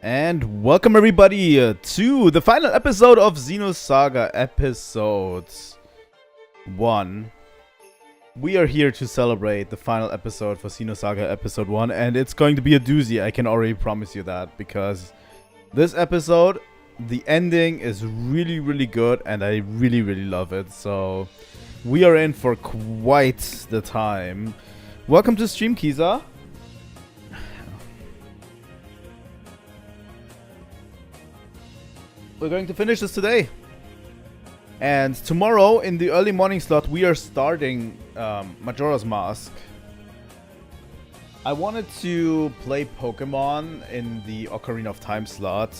And welcome everybody to the final episode of Xenosaga episode 1. We are here to celebrate the final episode for Xenosaga episode 1, and it's going to be a doozy, I can already promise you that, because this episode, the ending is really good and I really love it, so we are in for quite the time. Welcome to stream, Kiza. We're going to finish this today. And tomorrow, in the early morning slot, we are starting Majora's Mask. I wanted to play Pokemon in the Ocarina of Time slot,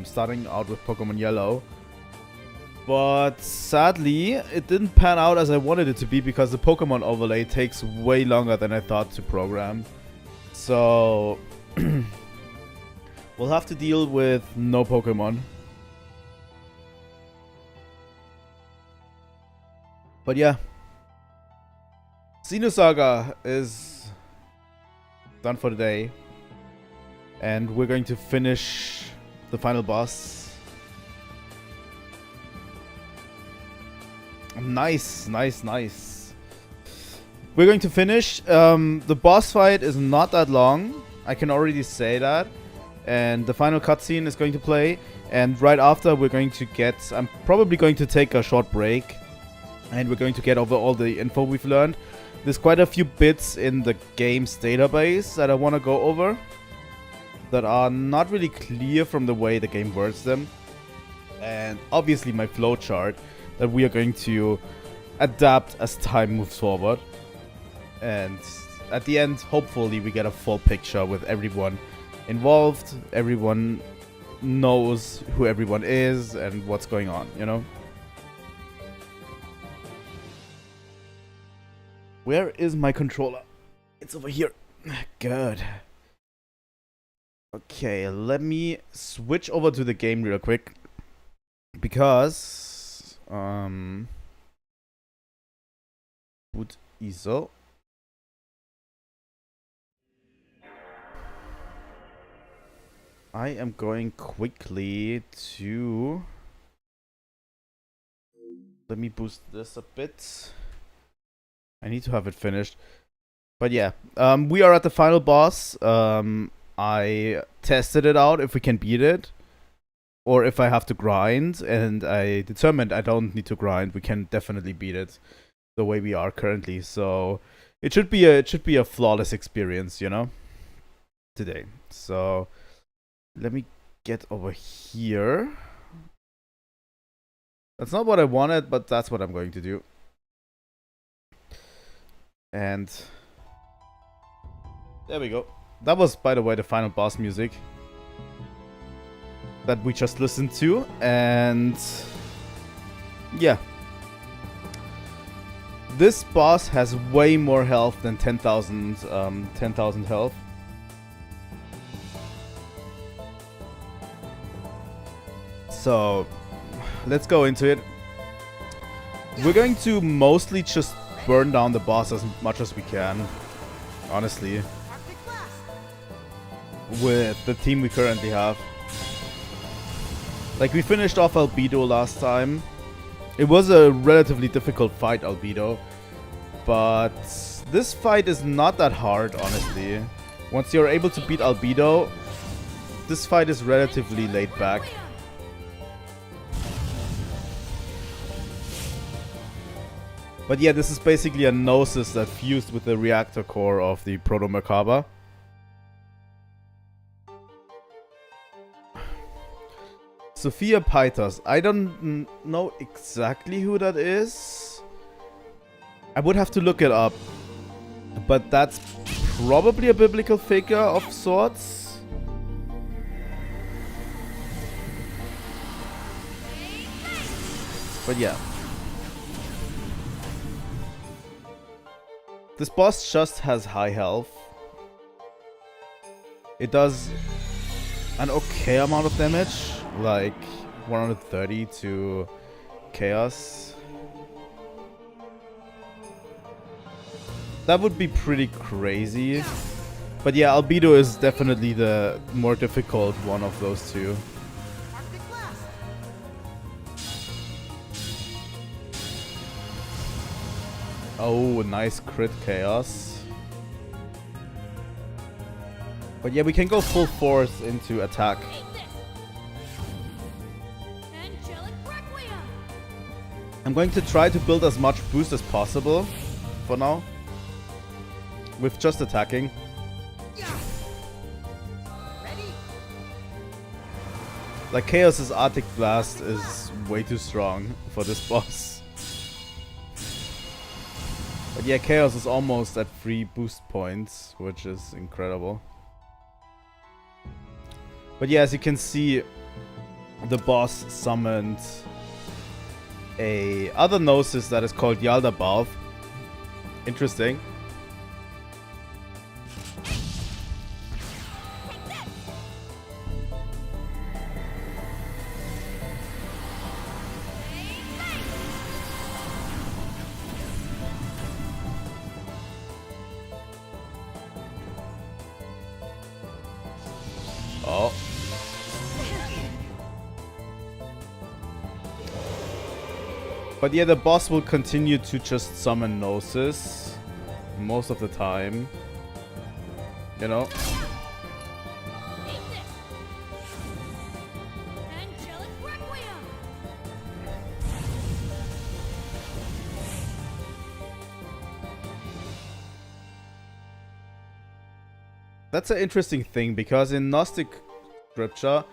starting out with Pokemon Yellow. But sadly, it didn't pan out as I wanted it to be because the Pokemon overlay takes way longer than I thought to program. So, we'll have to deal with no Pokemon. But yeah, Xenosaga is done for the day, and we're going to finish the final boss. Nice. We're going to finish. The boss fight is not that long, I can already say that, and the final cutscene is going to play, and right after we're going to get, I'm probably going to take a short break. And we're going to get over all the info we've learned. There's quite a few bits in the game's database that I want to go over that are not really clear from the way the game words them. And obviously my flowchart that we are going to adapt as time moves forward. And at the end, hopefully we get a full picture with everyone involved. Everyone knows who everyone is and what's going on, you know? Where is my controller? It's over here. Good. Okay, let me switch over to the game real quick. Because, boot ISO. I am going quickly to... Let me boost this a bit. I need to have it finished. But yeah, we are at the final boss. I tested it out if we can beat it. Or if I have to grind. And I determined I don't need to grind. We can definitely beat it the way we are currently. So it should be a flawless experience, you know? Today. So let me get over here. That's not what I wanted, but that's what I'm going to do. And there we go. That was, by the way, the final boss music that we just listened to. And yeah. This boss has way more health than 10,000 health. So let's go into it. We're going to mostly just burn down the boss as much as we can, honestly, with the team we currently have. Like, we finished off Albedo last time. It was a relatively difficult fight, Albedo, but this fight is not that hard, honestly. Once you're able to beat Albedo, this fight is relatively laid back. But yeah, this is basically a Gnosis that fused with the reactor core of the Proto Merkaba. Sophia Paitos. I don't know exactly who that is. I would have to look it up. But that's probably a biblical figure of sorts. But yeah. This boss just has high health. It does an okay amount of damage, like 130 to Chaos. That would be pretty crazy. But yeah, Albedo is definitely the more difficult one of those two. Oh, nice crit Chaos. But yeah, we can go full force into attack. I'm going to try to build as much boost as possible for now, with just attacking. Like, Chaos's Arctic Blast is way too strong for this boss. But yeah, Chaos is almost at 3 boost points, which is incredible. But yeah, as you can see, the boss summoned a other Gnosis that is called Yaldabaoth. Interesting. Oh. But yeah, the boss will continue to just summon Gnosis most of the time. You know? That's an interesting thing, because in Gnostic scripture,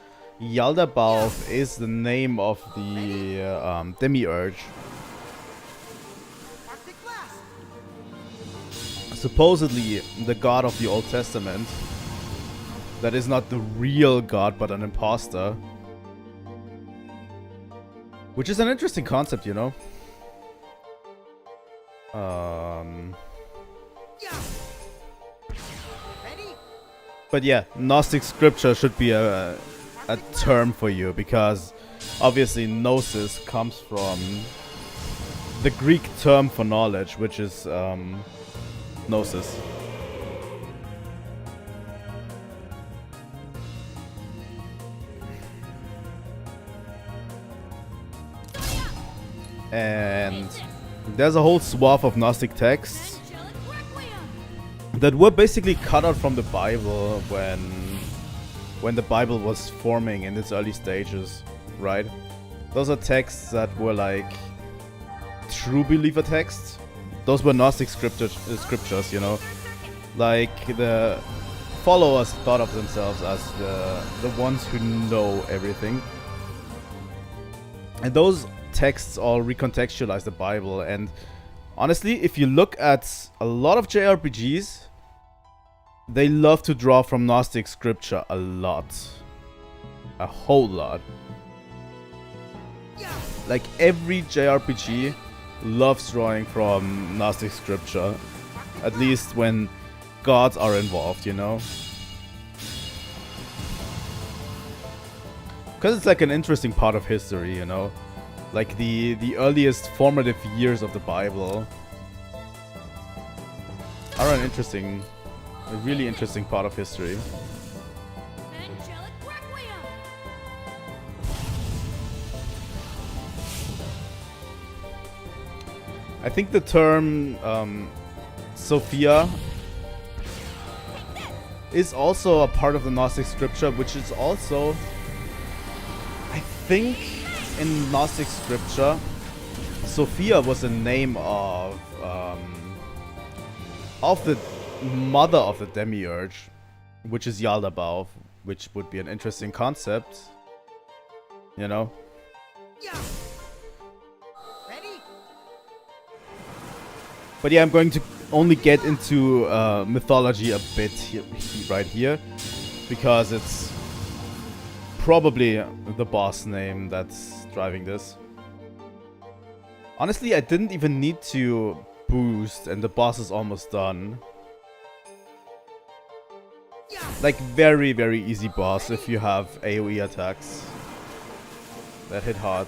Yaldabaoth is the name of the demiurge. Supposedly the god of the Old Testament. That is not the real god, but an imposter. Which is an interesting concept, you know? But yeah, Gnostic scripture should be a term for you, because obviously Gnosis comes from the Greek term for knowledge, which is gnosis. And there's a whole swath of Gnostic texts that were basically cut out from the Bible when the Bible was forming in its early stages, right? Those are texts that were like true believer texts. Those were Gnostic scriptures, you know? Like the followers thought of themselves as the ones who know everything. And those texts all recontextualize the Bible, and honestly, if you look at a lot of JRPGs, they love to draw from Gnostic scripture a lot. A whole lot. Like every JRPG loves drawing from Gnostic scripture, at least when gods are involved, you know? Because it's like an interesting part of history, you know? Like the earliest formative years of the Bible are a really interesting part of history. I think the term Sophia is also a part of the Gnostic scripture, which is also, I think, in Gnostic scripture, Sophia was the name of the mother of the demiurge, which is Yaldabaoth, which would be an interesting concept, you know? But yeah, I'm going to only get into mythology a bit right here, because it's probably the boss name that's driving this. Honestly, I didn't even need to boost, and the boss is almost done. Like, very, very easy boss if you have AoE attacks that hit hard.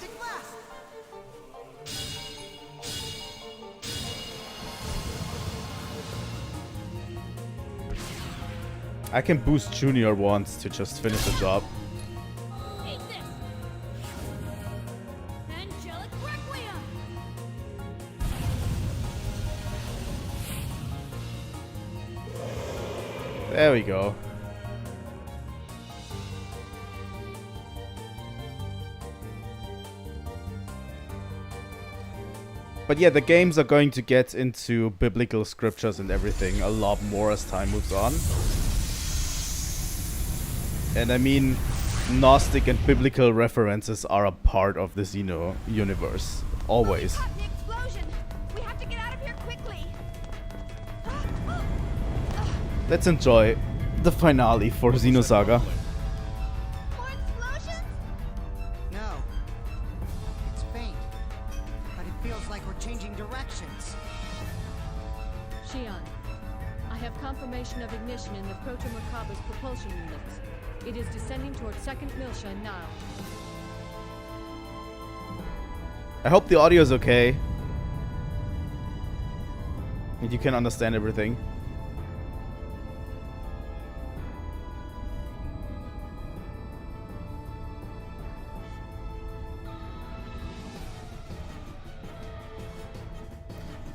I can boost Junior once to just finish the job. There we go. But yeah, the games are going to get into biblical scriptures and everything a lot more as time moves on. And I mean, Gnostic and biblical references are a part of the Xeno universe. Always. We have to get out of here quickly. Let's enjoy the finale for Xenosaga. More explosions? No. It's faint. But it feels like we're changing directions. Shion, I have confirmation of ignition in the Proto-Merkaba's propulsion units. It is descending towards second Milsha now. I hope the audio is okay. And you can understand everything.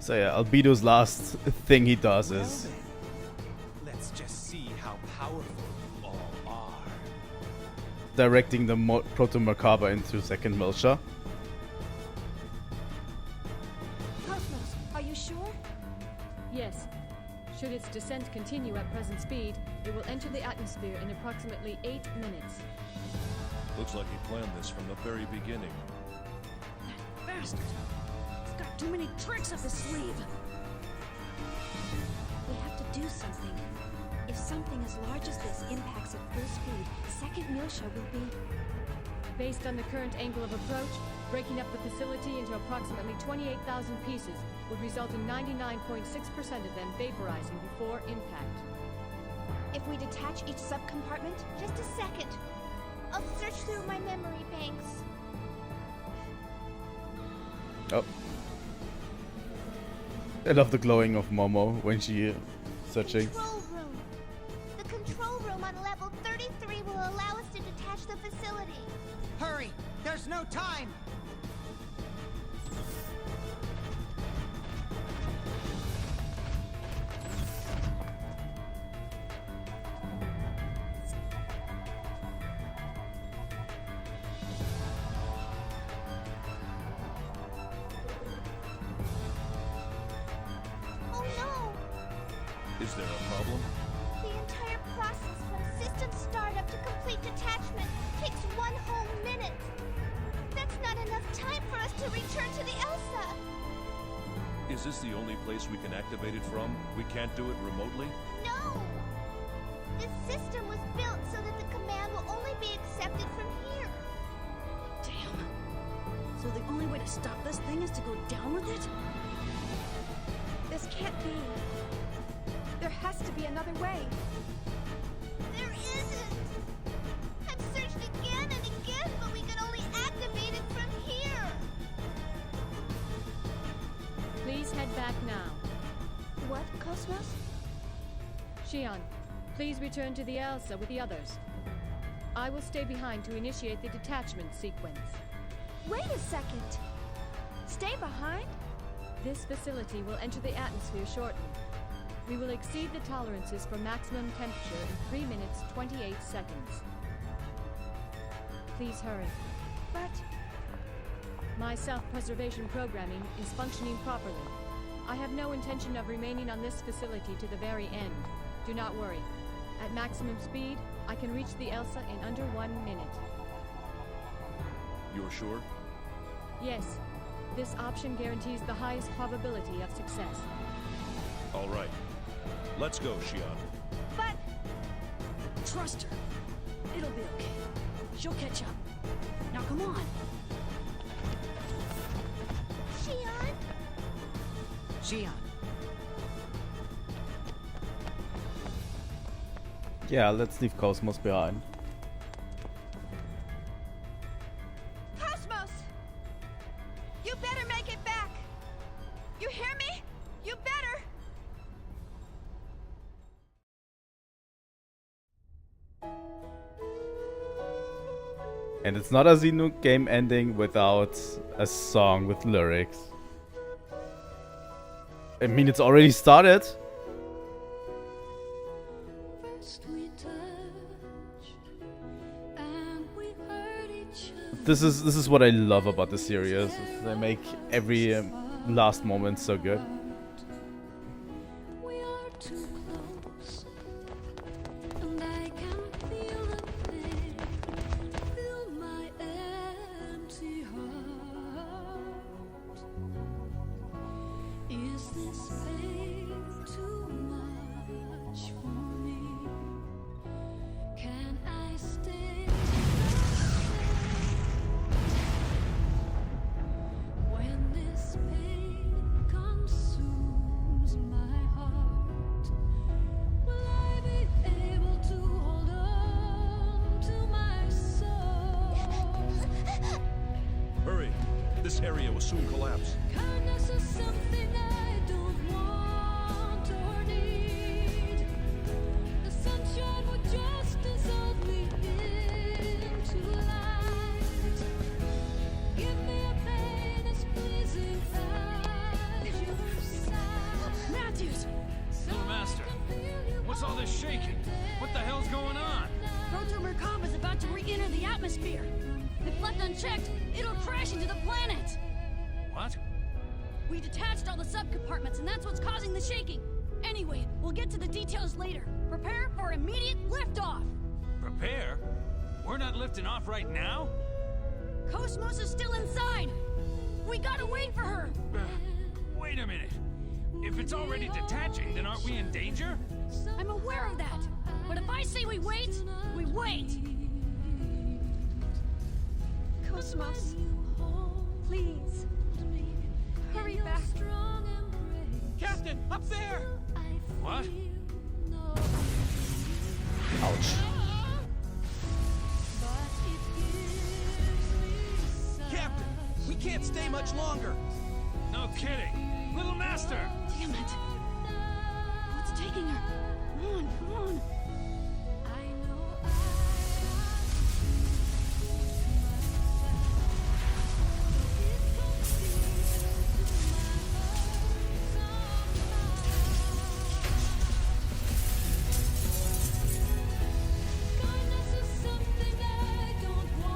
So yeah, Albedo's last thing he does is... Let's just see how powerful you all are. directing the Proto-Merkaba into second Milsha. KOS-MOS, are you sure? Yes. Should its descent continue at present speed, it will enter the atmosphere in approximately 8 minutes. Looks like he planned this from the very beginning. That bastard. He's got too many tricks up his sleeve. We have to do something. If something as large as this impacts at full speed, second Milsha will be... Based on the current angle of approach, breaking up the facility into approximately 28,000 pieces would result in 99.6% of them vaporizing before impact. If we detach each subcompartment? Just a second. I'll search through my memory banks. Oh. I love the glowing of Momo when she searching. Control room. The control room on level 33 will allow us to detach the facility. Hurry! There's no time! Oh no! Is there a problem? The entire process from system startup to complete detachment takes 1 whole minute. That's not enough time for us to return to the Elsa. Is this the only place we can activate it from? We can't do it remotely? No! This system was built so that the command will only be accepted from here. Damn. So the only way to stop this thing is to go down with it? This can't be. There has to be another way. There isn't! I've searched again and again, but we can only activate it from here. Please head back now. What, KOS-MOS? Shion, please return to the Elsa with the others. I will stay behind to initiate the detachment sequence. Wait a second. Stay behind? This facility will enter the atmosphere shortly. We will exceed the tolerances for maximum temperature in 3 minutes 28 seconds. Please hurry. But My self-preservation programming is functioning properly. I have no intention of remaining on this facility to the very end. Do not worry. At maximum speed, I can reach the Elsa in under 1 minute. You're sure? Yes, this option guarantees the highest probability of success. All right. Let's go, Shion. but Trust her. It'll be okay. She'll catch up. Now come on. Shion? Shion. Yeah, let's leave KOS-MOS behind. KOS-MOS! You better make it back. You hear me? You better. And it's not a Xeno game ending without a song with lyrics. I mean, it's already started. This is what I love about the series. They make every last moment so good. Hurry! This area will soon collapse. Kindness is something I don't want or need. The sunshine would just dissolve me into light. Give me a pain as pleasing as your sight. Matthews! Master, what's all this shaking? What the hell's going on? Proto Merkava is about to re-enter the atmosphere. If left unchecked, it'll crash into the planet. What? We detached all the subcompartments, and that's what's causing the shaking. Anyway, we'll get to the details later. Prepare for immediate liftoff. Prepare? We're not lifting off right now? KOS-MOS is still inside. We gotta wait for her. Wait a minute. If it's already detaching, then aren't we in danger? I'm aware of that. But if I say we wait, we wait. KOS-MOS, please. Hurry back. Captain, up there! What? Ouch. Captain, we can't stay much longer. No kidding. Little Master! Damn it. What's taking her? Come on, come on.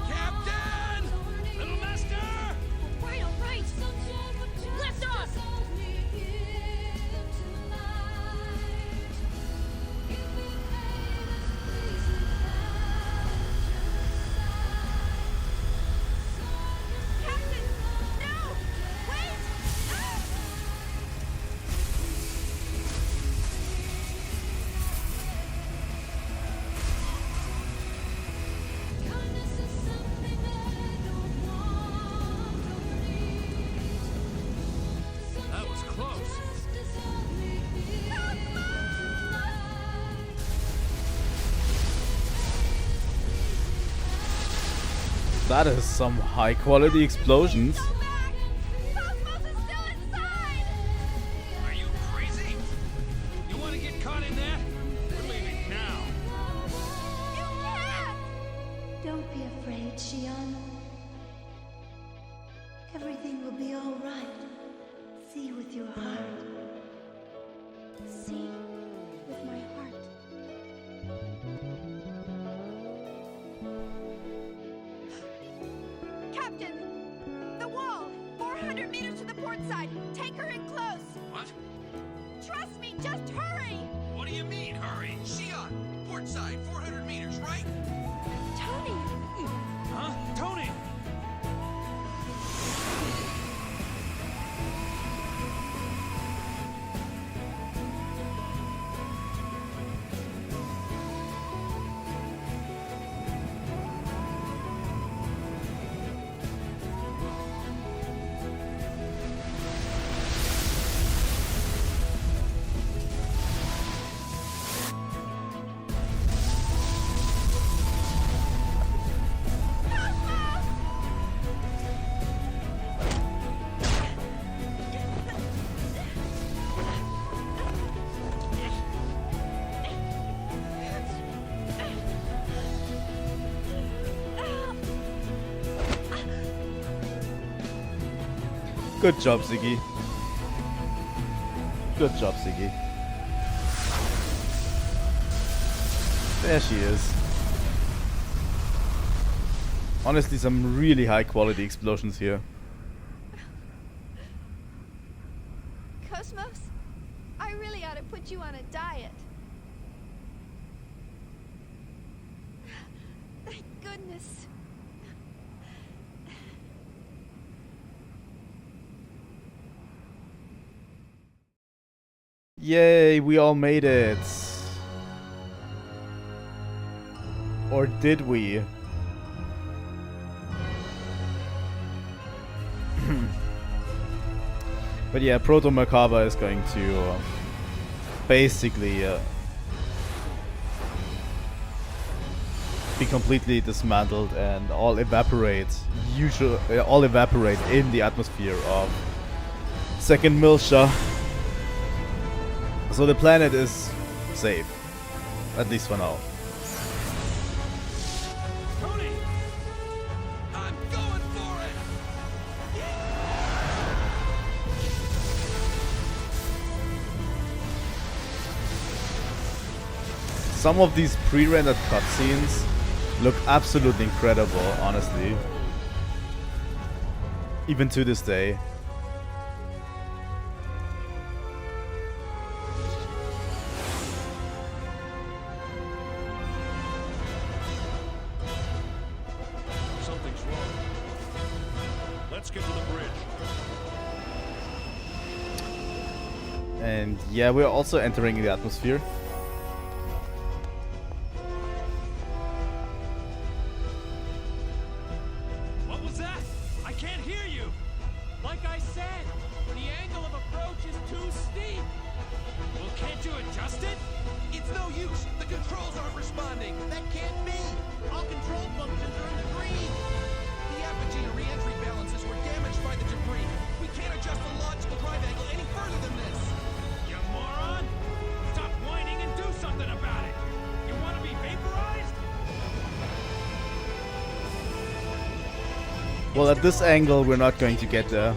Captain! Little Master! Right, all right. Lift off! Captain! No! Wait! Ah! That was close. That is some high quality explosions. Go back! KOS-MOS is still inside! Are you crazy? You want to get caught in that? We're leaving now. You can't! Don't be afraid, Shion. Everything will be all right. See with your heart. See? With my heart. Captain! The wall! 400 meters to the port side! Take her in close! What? Trust me, just hurry! What do you mean, hurry? Shion! Port side, 400 meters, right? Tony! Huh? Tony! Good job, Ziggy. Good job, Ziggy. There she is. Honestly, some really high quality explosions here. KOS-MOS, I really ought to put you on a diet. Thank goodness. Yay, we all made it. Or did we? But yeah, Proto Merkaba is going to basically be completely dismantled and all evaporate. All evaporate in the atmosphere of Second Milsha. So the planet is safe, at least for now. Tony! I'm going for it! Some of these pre-rendered cutscenes look absolutely incredible, honestly. Even to this day. Something's wrong. Let's get to the bridge. And yeah, we're also entering the atmosphere. What was that? I can't hear you! Like I said, the angle of approach is too steep! Well, can't you adjust it? It's no use! The controls aren't responding! That can't be! All control functions are in the green! The apogee and re-entry balances were damaged by the debris. We can't adjust the logical drive angle any further! Well, at this angle, we're not going to get there.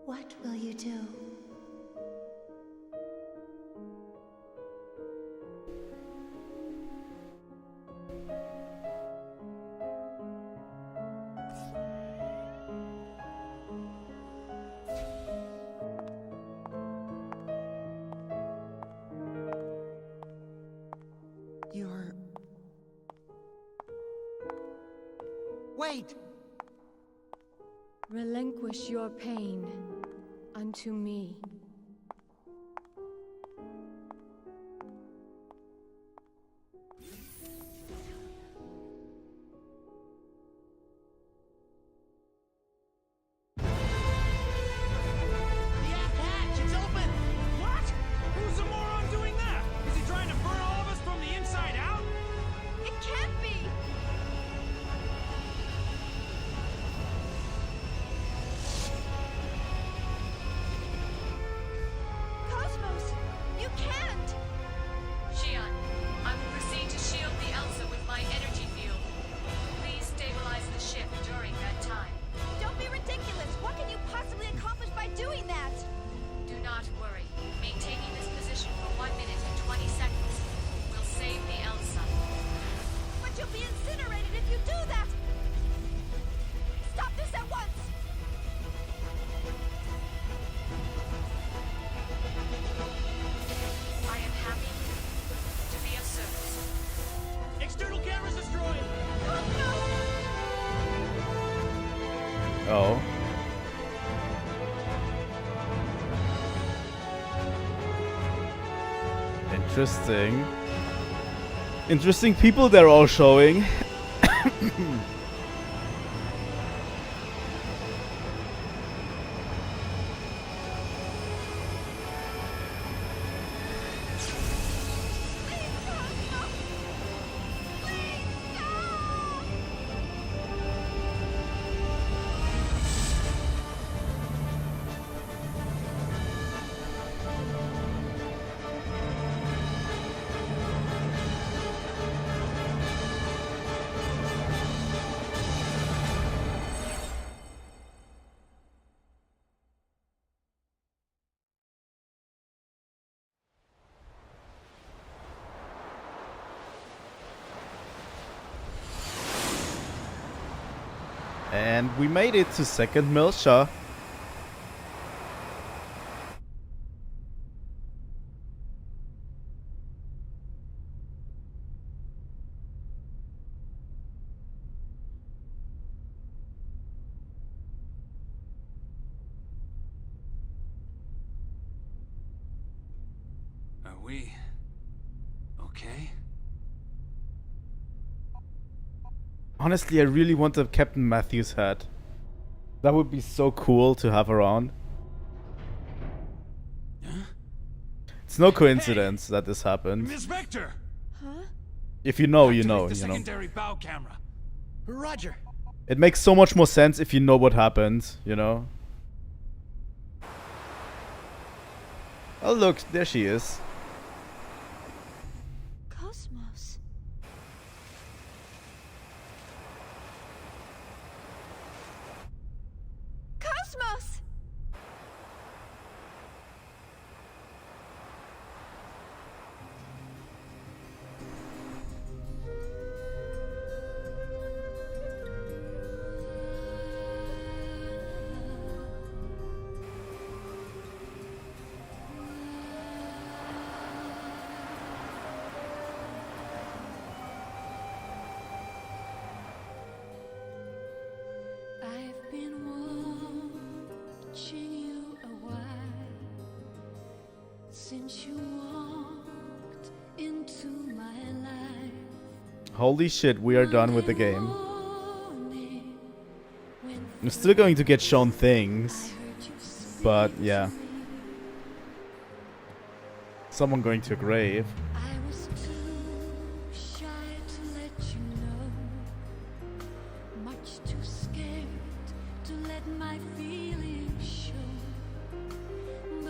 What will you do? You're... Wait! Relinquish your pain unto me. The hatch, it's open! What? Who's the moron doing that? Is he trying to burn all of us from the inside out? It can't be! Cosmos, you can't! Shion, I will proceed to shield the Elsa with my energy field. Please stabilize the ship during that time. Don't be ridiculous! What can you possibly accomplish by doing that? Do not worry. Maintaining this position for 1 minute and 20 seconds will save the Elsa. But you'll be incinerated if you do that! Stop this at once! I am happy to be of service. External cameras destroyed! Oh. Interesting. Interesting people they're all showing. And we made it to second Milsha. Are we okay? Honestly, I really want a Captain Matthews hat. That would be so cool to have around. It's no coincidence that this happened. Miss Vector! If you know, you Activate know, the you know. secondary bow camera. Roger. It makes so much more sense if you know what happened, you know? Oh look, there she is. Cosmos. Cosmos! I've been watching you a while since you walked into my life. Holy shit, we are done with the game. Morning, when I'm still going to get shown I things, heard you speak but yeah. to me, Someone going to a grave. I was too shy to let you know, much too scared to let my feelings show.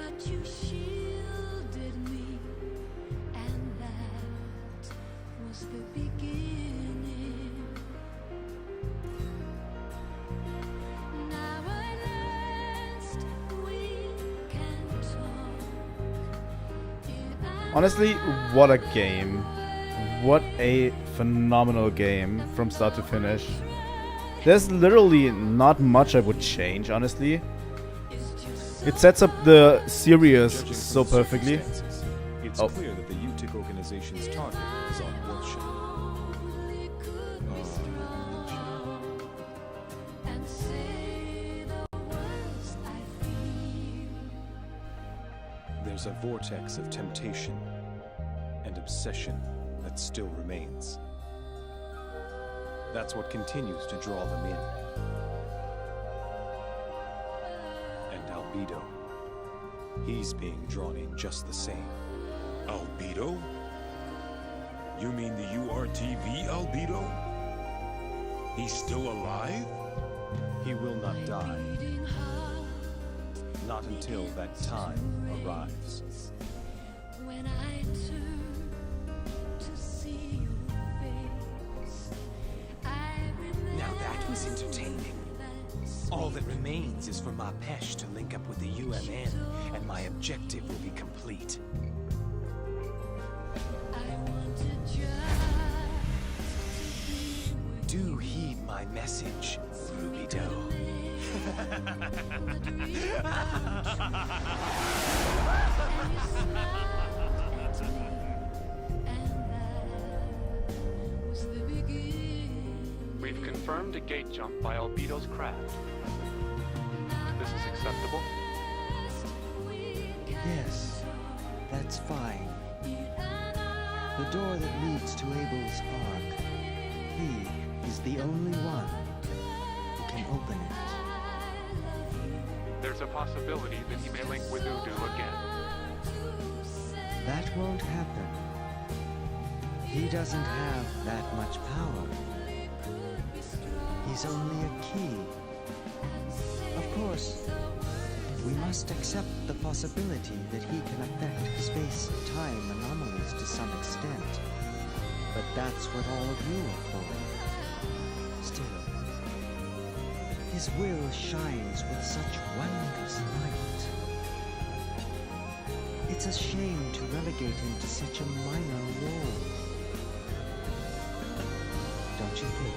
but you shielded me, and that was the beginning. Now at last we can talk. Honestly, what a game. What a phenomenal game from start to finish. There's literally not much I would change, honestly. It sets up the series Judging so from the perfectly. circumstances, It's Oh. clear that the UTIC organization's target is on worship. And say the words I feel. There's a vortex of temptation and obsession that still remains. That's what continues to draw them in. And Albedo, he's being drawn in just the same. Albedo? You mean the URTV Albedo? He's still alive? He will not die. Not until that time arrives. When I turn to see your face, I remember. Now that was entertaining. All that remains is for Mapesh to link up with the UMN, and my objective will be complete. I wanted just Do heed my message, Ruby Doe. We've confirmed a gate jump by Albedo's craft. This is acceptable? Yes, that's fine. The door that leads to Abel's Ark. He is the only one who can open it. There's a possibility that he may link with Udu again. That won't happen. He doesn't have that much power. He's only a key. Of course, we must accept the possibility that he can affect space-time anomalies to some extent. But that's what all of you are for. Still, his will shines with such wondrous light. It's a shame to relegate him to such a minor role. Don't you think?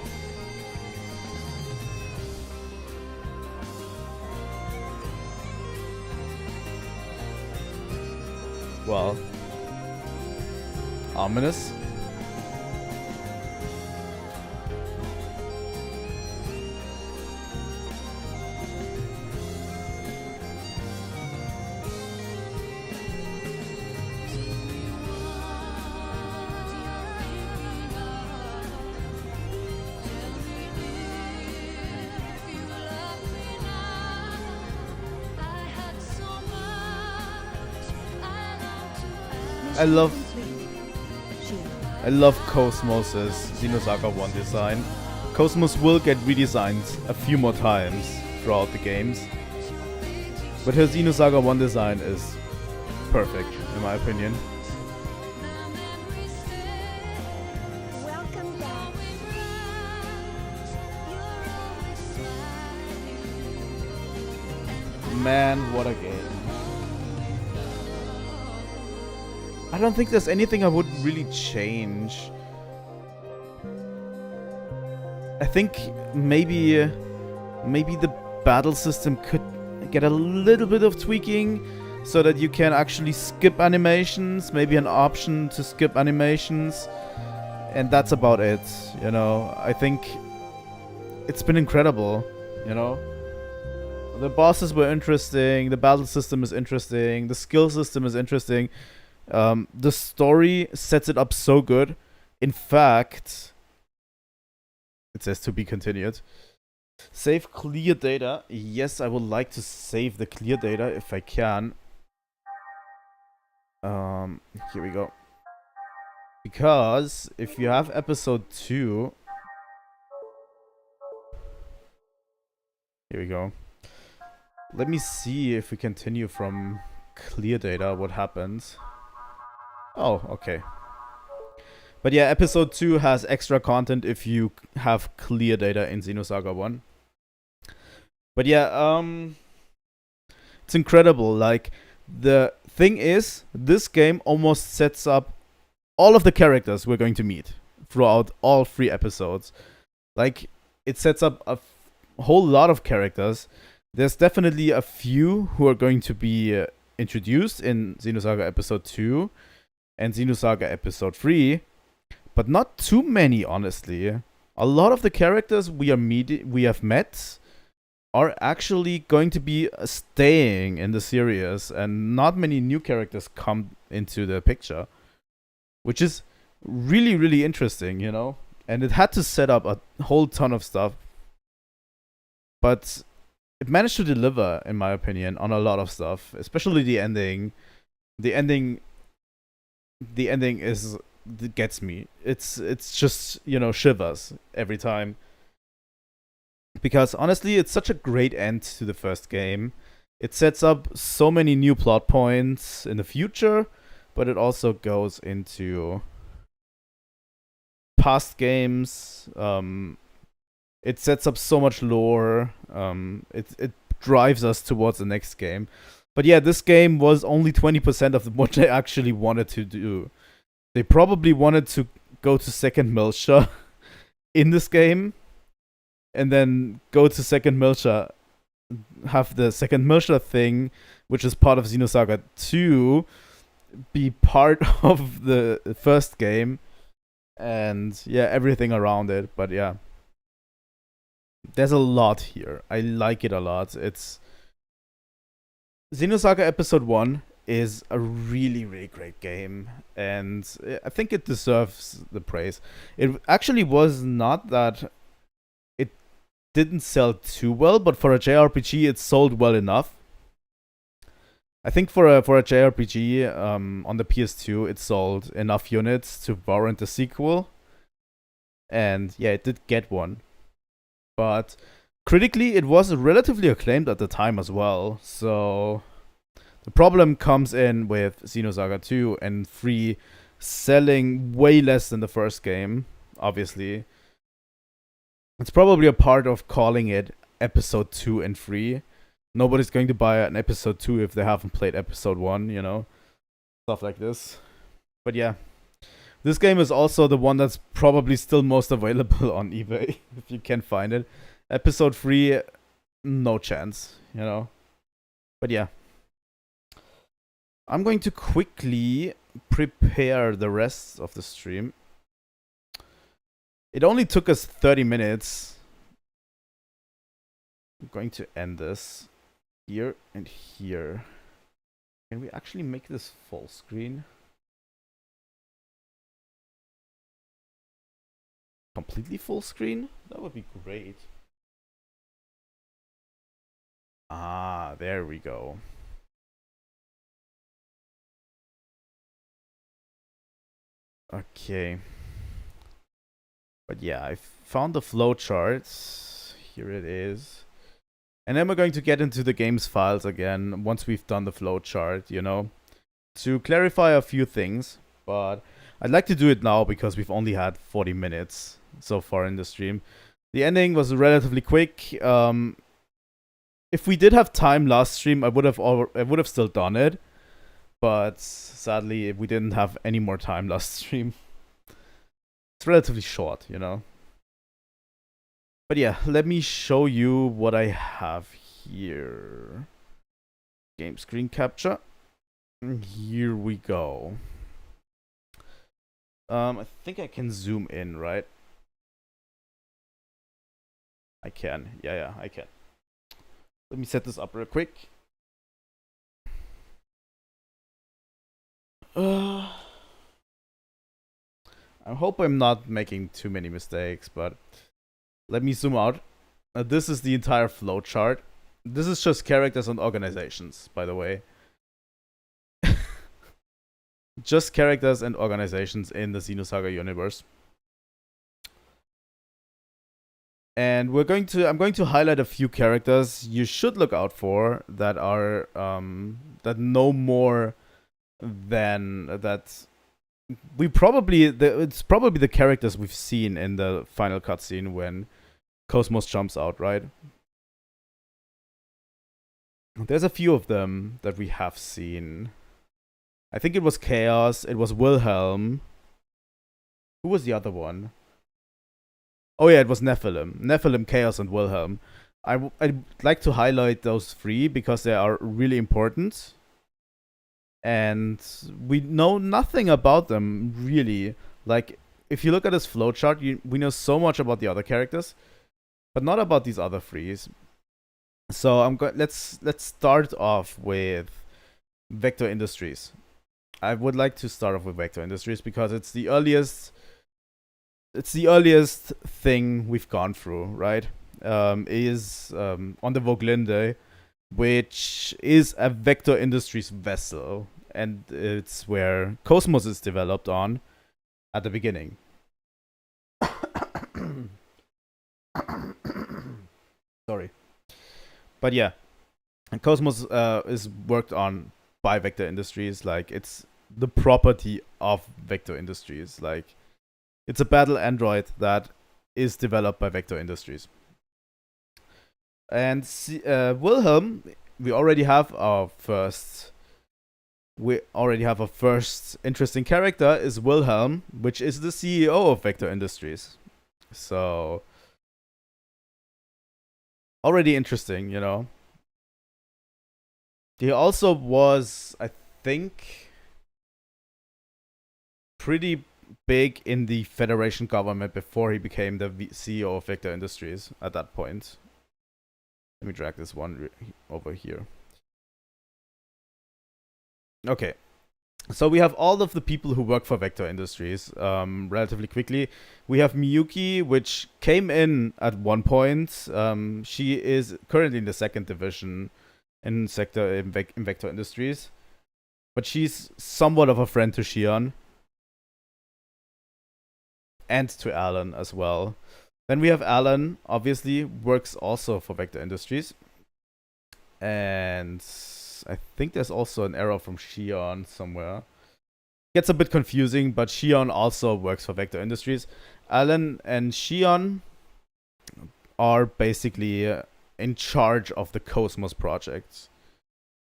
Well, ominous. I love KOS-MOS's Xenosaga 1 design. KOS-MOS will get redesigned a few more times throughout the games, but her Xenosaga 1 design is perfect, in my opinion. Welcome back. Man, what a game. I don't think there's anything I would really change. I think maybe the battle system could get a little bit of tweaking so that you can actually skip animations, maybe an option to skip animations, and that's about it, you know. I think it's been incredible, you know. The bosses were interesting, the battle system is interesting, the skill system is interesting. The story sets it up so good. In fact, it says to be continued. Save clear data. Yes, I would like to save the clear data if I can. Here we go. Because if you have episode 2... Here we go. Let me see if we continue from clear data, what happens. Oh, okay. But yeah, episode 2 has extra content if you have clear data in Xenosaga 1. But yeah, it's incredible. Like, the thing is, this game almost sets up all of the characters we're going to meet throughout all 3 episodes. Like, it sets up a whole lot of characters. There's definitely a few who are going to be introduced in Xenosaga episode 2 and Xenosaga episode 3, but not too many, honestly. A lot of the characters we have met are actually going to be staying in the series, and not many new characters come into the picture, which is really, really interesting, you know? And it had to set up a whole ton of stuff, but it managed to deliver, in my opinion, on a lot of stuff, especially the ending. The ending is, it gets me. It's just, you know, shivers every time. Because honestly, it's such a great end to the first game. It sets up so many new plot points in the future, but it also goes into past games. It sets up so much lore. It drives us towards the next game. But yeah, this game was only 20% of what they actually wanted to do. They probably wanted to go to second Milsha in this game, and then go to second Milsha, have the second Milsha thing, which is part of Xenosaga 2, be part of the first game, and yeah, everything around it. But yeah, there's a lot here. I like it a lot. It's Xenosaga Episode 1 is a really, really great game, and I think it deserves the praise. It actually was not that it didn't sell too well, but for a JRPG, it sold well enough. I think for a JRPG on the PS2, it sold enough units to warrant a sequel, and yeah, it did get one. But critically, it was relatively acclaimed at the time as well, so the problem comes in with Xenosaga 2 and 3 selling way less than the first game, obviously. It's probably a part of calling it Episode 2 and 3. Nobody's going to buy an Episode 2 if they haven't played Episode 1, you know? Stuff like this. But yeah. This game is also the one that's probably still most available on eBay, if you can find it. Episode 3, no chance, you know? But yeah. I'm going to quickly prepare the rest of the stream. It only took us 30 minutes. I'm going to end this here and here. Can we actually make this full screen? Completely full screen? That would be great. Ah, there we go. Okay. But yeah, I found the flowcharts. Here it is. And then we're going to get into the game's files again once we've done the flowchart, you know, to clarify a few things. But I'd like to do it now because we've only had 40 minutes so far in the stream. The ending was relatively quick. If we did have time last stream, I would have still done it. But sadly, we didn't have any more time last stream. It's relatively short, you know. But yeah, let me show you what I have here. Game screen capture. Here we go. I think I can zoom in, right? I can. Yeah, I can. Let me set this up real quick. I hope I'm not making too many mistakes, but let me zoom out. This is the entire flowchart. This is just characters and organizations, by the way. Just characters and organizations in the Xenosaga universe. And I'm going to highlight a few characters you should look out for that are that know more than that. It's probably the characters we've seen in the final cutscene when KOS-MOS jumps out, right? There's a few of them that we have seen. I think it was Chaos, it was Wilhelm. Who was the other one? Oh yeah, it was Nephilim. Nephilim, Chaos, and Wilhelm. I'd like to highlight those three because they are really important. And we know nothing about them, really. Like, if you look at this flowchart, we know so much about the other characters, but not about these other three. So let's start off with Vector Industries. I would like to start off with Vector Industries because it's the earliest thing we've gone through, right? Is on the Voglinde, which is a Vector Industries vessel, and it's where KOS-MOS is developed on at the beginning. Sorry. But yeah, and KOS-MOS is worked on by Vector Industries. Like, it's the property of Vector Industries. Like, it's a battle android that is developed by Vector Industries. And Wilhelm, we already have our first interesting character is Wilhelm, which is the CEO of Vector Industries. So already interesting, you know. He also was, I think, pretty big in the Federation government before he became the CEO of Vector Industries at that point. Let me drag this one over here. Okay. So we have all of the people who work for Vector Industries relatively quickly. We have Miyuki, which came in at one point. She is currently in the 2nd division in Vector Industries. But she's somewhat of a friend to Shion. And to Alan as well. Then we have Alan, obviously, works also for Vector Industries. And I think there's also an arrow from Shion somewhere. Gets a bit confusing, but Shion also works for Vector Industries. Alan and Shion are basically in charge of the KOS-MOS project,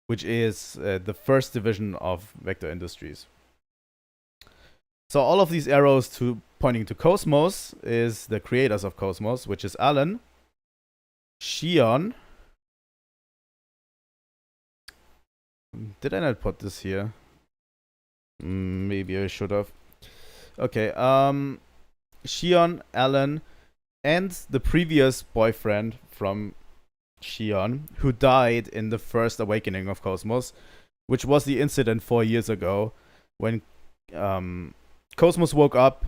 which is the 1st division of Vector Industries. So all of these arrows pointing to KOS-MOS is the creators of KOS-MOS, which is Alan, Shion. Did I not put this here? Maybe I should have. Okay, Shion, Alan, and the previous boyfriend from Shion, who died in the first awakening of KOS-MOS, which was the incident 4 years ago when KOS-MOS woke up.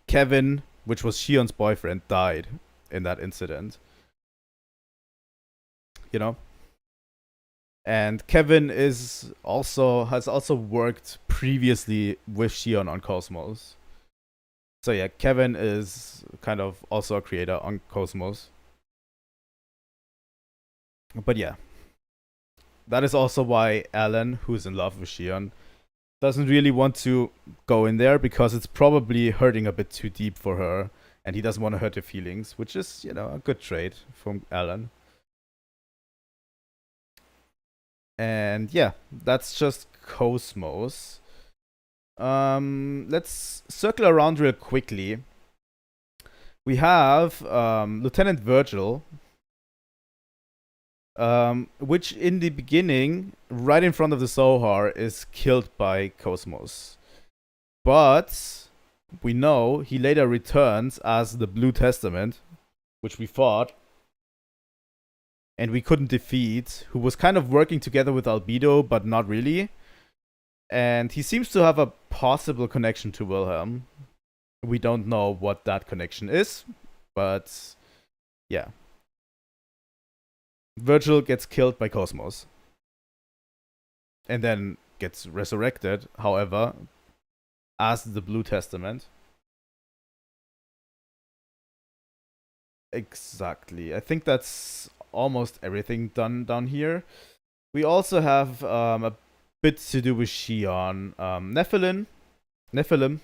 Kevin, which was Shion's boyfriend, died in that incident. You know? And Kevin has also worked previously with Shion on KOS-MOS. So yeah, Kevin is kind of also a creator on KOS-MOS. But yeah. That is also why Alan, who's in love with Shion, doesn't really want to go in there because it's probably hurting a bit too deep for her, and he doesn't want to hurt her feelings, which is, you know, a good trait from Alan. And yeah, that's just KOS-MOS. Let's circle around real quickly. We have Lieutenant Virgil, which in the beginning, right in front of the Zohar, is killed by KOS-MOS. But we know he later returns as the Blue Testament, which we fought and we couldn't defeat, who was kind of working together with Albedo, but not really. And he seems to have a possible connection to Wilhelm. We don't know what that connection is, but yeah. Virgil gets killed by KOS-MOS. And then gets resurrected, however, as the Blue Testament. Exactly. I think that's almost everything done down here. We also have a bit to do with Shion. Nephilim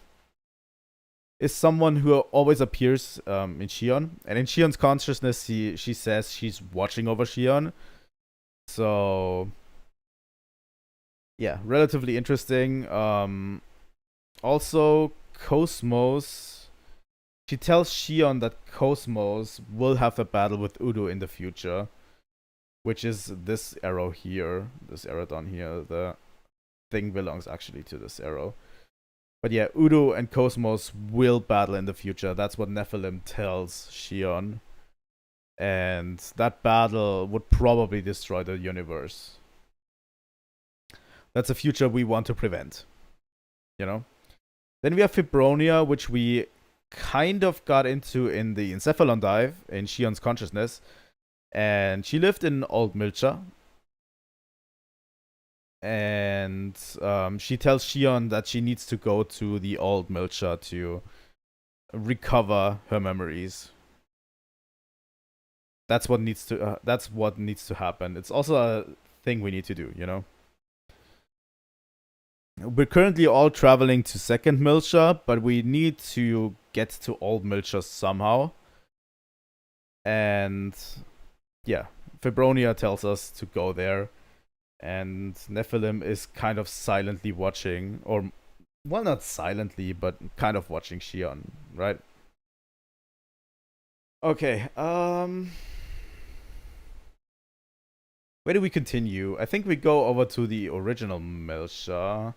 is someone who always appears in Shion, and in Shion's consciousness, she says she's watching over Shion. So yeah, relatively interesting. Also, KOS-MOS. She tells Shion that KOS-MOS will have a battle with Udo in the future, which is this arrow here, this arrow down here. The thing belongs actually to this arrow. But yeah, Udo and KOS-MOS will battle in the future. That's what Nephilim tells Shion. And that battle would probably destroy the universe. That's a future we want to prevent. You know? Then we have Fibronia, which we kind of got into in the Encephalon dive, in Shion's consciousness. And she lived in Old Milcha. And she tells Shion that she needs to go to the Old Milcha to recover her memories. That's what needs to happen. It's also a thing we need to do, you know. We're currently all traveling to Second Milcha, but we need to get to Old Milcha somehow. And yeah, Fibronia tells us to go there. And Nephilim is kind of silently watching, or, well, not silently, but kind of watching Shion, right? Okay, where do we continue? I think we go over to the original Milcha.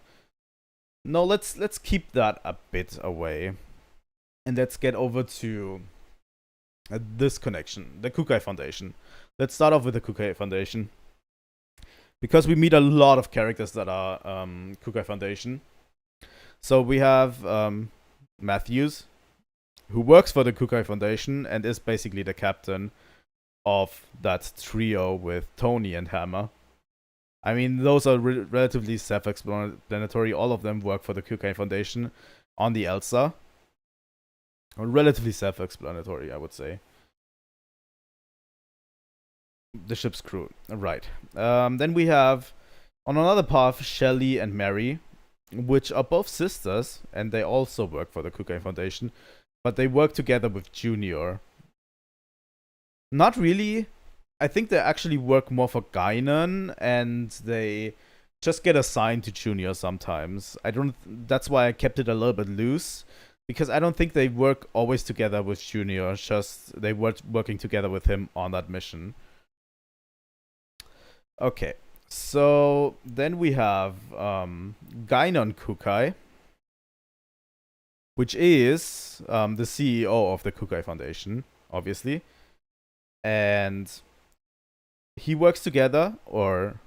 No, let's keep that a bit away. And let's get over to this connection, the Kukai Foundation. Let's start off with the Kukai Foundation, because we meet a lot of characters that are Kukai Foundation. So we have Matthews, who works for the Kukai Foundation and is basically the captain of that trio with Tony and Hammer. I mean, those are relatively self-explanatory. All of them work for the Kukai Foundation on the Elsa. Relatively self-explanatory, I would say. The ship's crew, right. Then we have, on another path, Shelly and Mary, which are both sisters, and they also work for the Kukai Foundation, but they work together with Junior. Not really. I think they actually work more for Guinan, and they just get assigned to Junior sometimes. That's why I kept it a little bit loose, because I don't think they work always together with Junior, just they were working together with him on that mission. Okay, so then we have Guinan Kukai, which is the CEO of the Kukai Foundation, obviously. And he works together, or,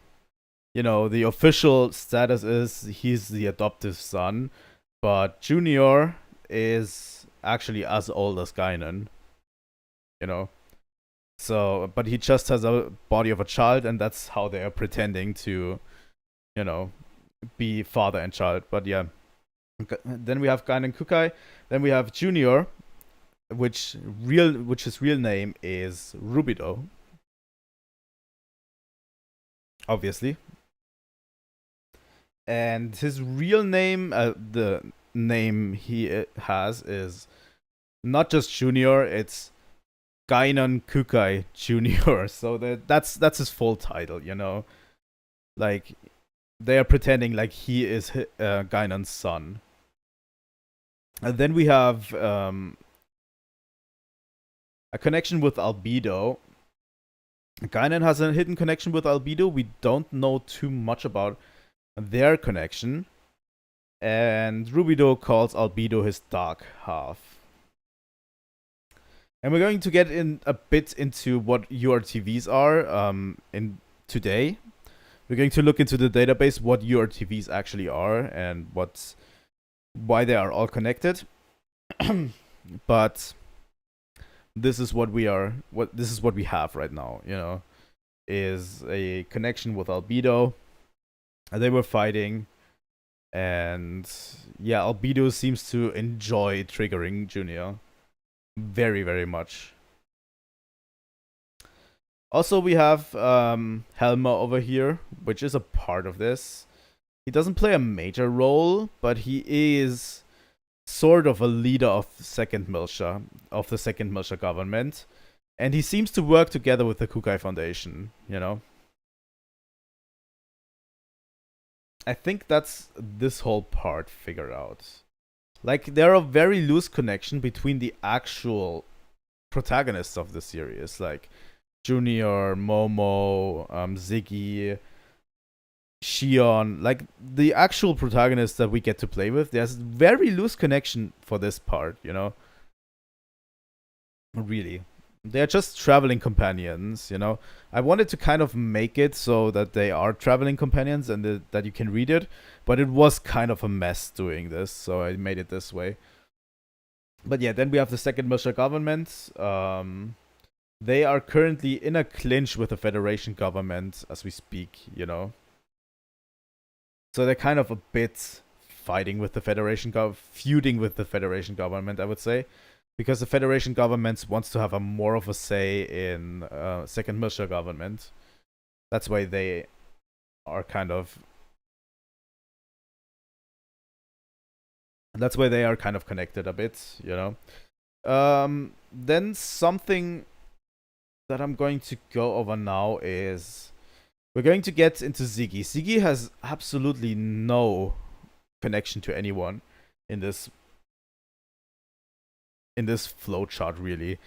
you know, the official status is he's the adoptive son, but Junior is actually as old as Guinan, you know. So, but he just has a body of a child, and that's how they are pretending to, you know, be father and child. But yeah, then we have Guinan Kukai. Then we have Junior, which his real name is Rubido, obviously. And his real name, the name he has, is not just Junior, it's Guinan Kukai Junior. So that's his full title, you know. Like, they are pretending like he is Guinan's son. And then we have a connection with Albedo. Guinan has a hidden connection with Albedo. We don't know too much about their connection. And Rubido calls Albedo his dark half. And we're going to get in a bit into what URTVs are in today. We're going to look into the database, what URTVs actually are, and why they are all connected. But this is what we have right now, you know, is a connection with Albedo. They were fighting, and yeah, Albedo seems to enjoy triggering Junior very, very much. Also, we have Helma over here, which is a part of this. He doesn't play a major role, but he is sort of a leader of the second Miltia government. And he seems to work together with the Kukai Foundation, you know? I think that's this whole part figured out. Like, there are very loose connection between the actual protagonists of the series, like Junior, Momo, Ziggy, Shion, like the actual protagonists that we get to play with. There's very loose connection for this part, you know? Really. They're just traveling companions, you know? I wanted to kind of make it so that they are traveling companions and that you can read it, but it was kind of a mess doing this, so I made it this way. But yeah, then we have the second Miltia government. They are currently in a clinch with the Federation government as we speak, you know? So they're kind of a bit fighting with the feuding with the Federation government, I would say. Because the Federation government wants to have a more of a say in second Miltia government. That's why they are kind of... That's why they are kind of connected a bit, you know. Then something that I'm going to go over now is... We're going to get into Ziggy. Ziggy has absolutely no connection to anyone in this flowchart, really.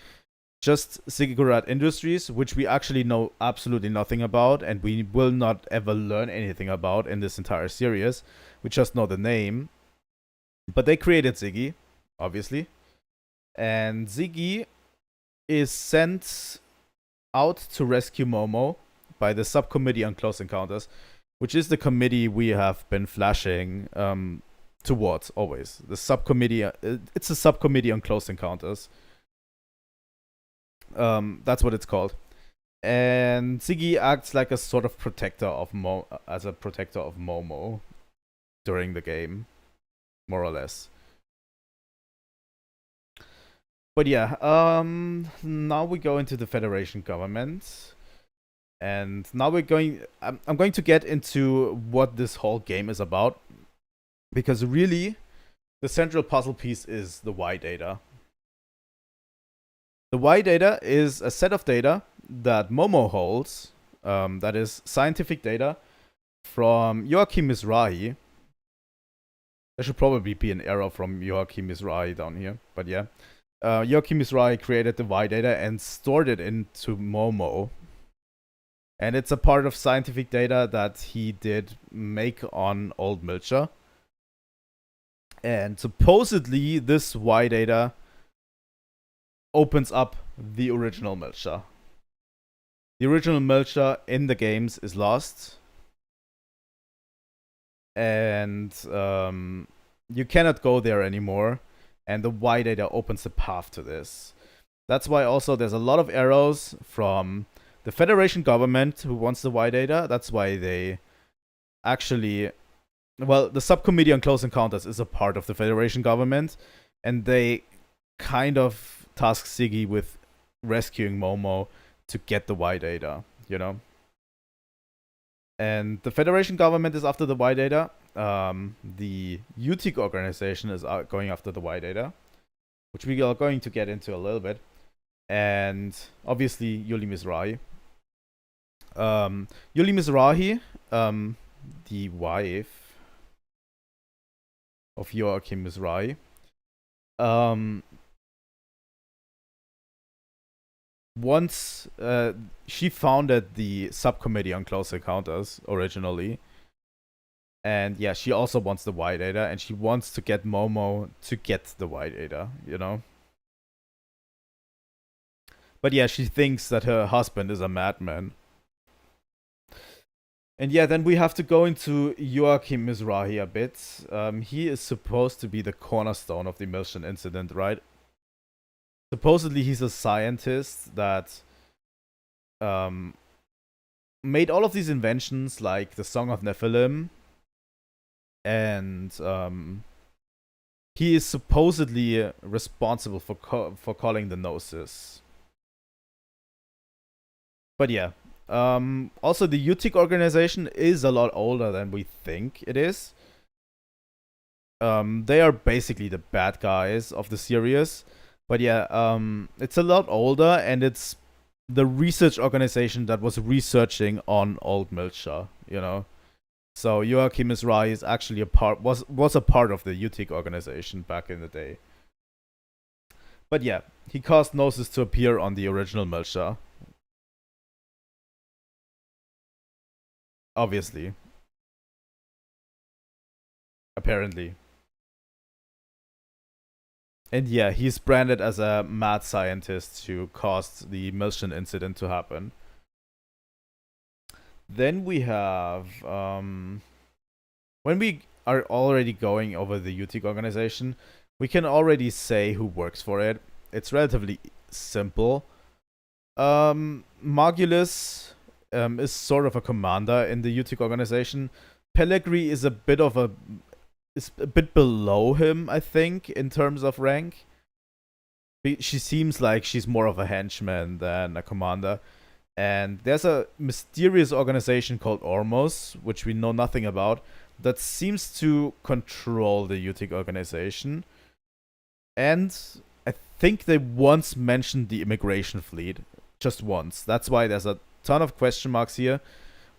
Just Ziggurat Industries, which we actually know absolutely nothing about, and we will not ever learn anything about in this entire series. We just know the name. But they created Ziggy, obviously. And Ziggy is sent out to rescue Momo by the Subcommittee on Close Encounters, which is the committee we have been flashing towards always. The subcommittee, it's a subcommittee on close encounters. That's what it's called. And Ziggy acts like a sort of protector of Momo during the game, more or less. But yeah, now we go into the Federation government. And now I'm going to get into what this whole game is about. Because really, the central puzzle piece is the Y data. The Y data is a set of data that Momo holds, that is scientific data from Joachim Mizrahi. There should probably be an error from Joachim Mizrahi down here, but yeah. Joachim Mizrahi created the Y data and stored it into Momo. And it's a part of scientific data that he did make on Old Miltia. And supposedly, this Y data opens up the original Miltia. The original Miltia in the games is lost. And you cannot go there anymore. And the Y data opens the path to this. That's why also there's a lot of arrows from the Federation government who wants the Y data. That's why they actually... Well, the Subcommittee on Close Encounters is a part of the Federation government, and they kind of task Ziggy with rescuing Momo to get the Y data, you know? And the Federation government is after the Y data. The UTIC organization is going after the Y data, which we are going to get into a little bit. And obviously, Yuli Mizrahi. Yuli Mizrahi, the wife of Joachim Mizrahi, once she founded the Subcommittee on Close Encounters originally, and yeah, she also wants the Y data, and she wants to get Momo to get the Y data, you know. But yeah, she thinks that her husband is a madman. And yeah, then we have to go into Joachim Mizrahi a bit. He is supposed to be the cornerstone of the Miltian incident, right? Supposedly he's a scientist that made all of these inventions, like the Song of Nephilim. And he is supposedly responsible for calling the Gnosis. But yeah. Also, the Utic organization is a lot older than we think it is. They are basically the bad guys of the series. But yeah, it's a lot older, and it's the research organization that was researching on old Milcha, you know. So Joachim Misrai is actually was a part of the Utic organization back in the day. But yeah, he caused Gnosis to appear on the original Milcha. Obviously. Apparently. And yeah, he's branded as a mad scientist who caused the Milchen incident to happen. Then we have, when we are already going over the Utic organization, we can already say who works for it. It's relatively simple. Margulis is sort of a commander in the Utic organization. Pellegri is a bit below him, I think, in terms of rank. She seems like she's more of a henchman than a commander. And there's a mysterious organization called KOS-MOS, which we know nothing about, that seems to control the Utic organization. And I think they once mentioned the immigration fleet. Just once. That's why there's a ton of question marks here.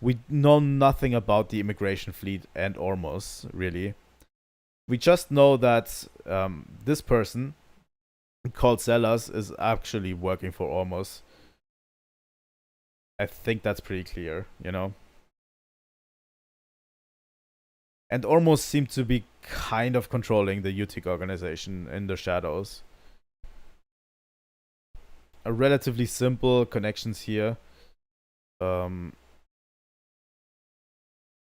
We know nothing about the immigration fleet and KOS-MOS, really. We just know that this person, called Sellers, is actually working for KOS-MOS. I think that's pretty clear, you know? And KOS-MOS seem to be kind of controlling the Utic organization in the shadows. A relatively simple connections here.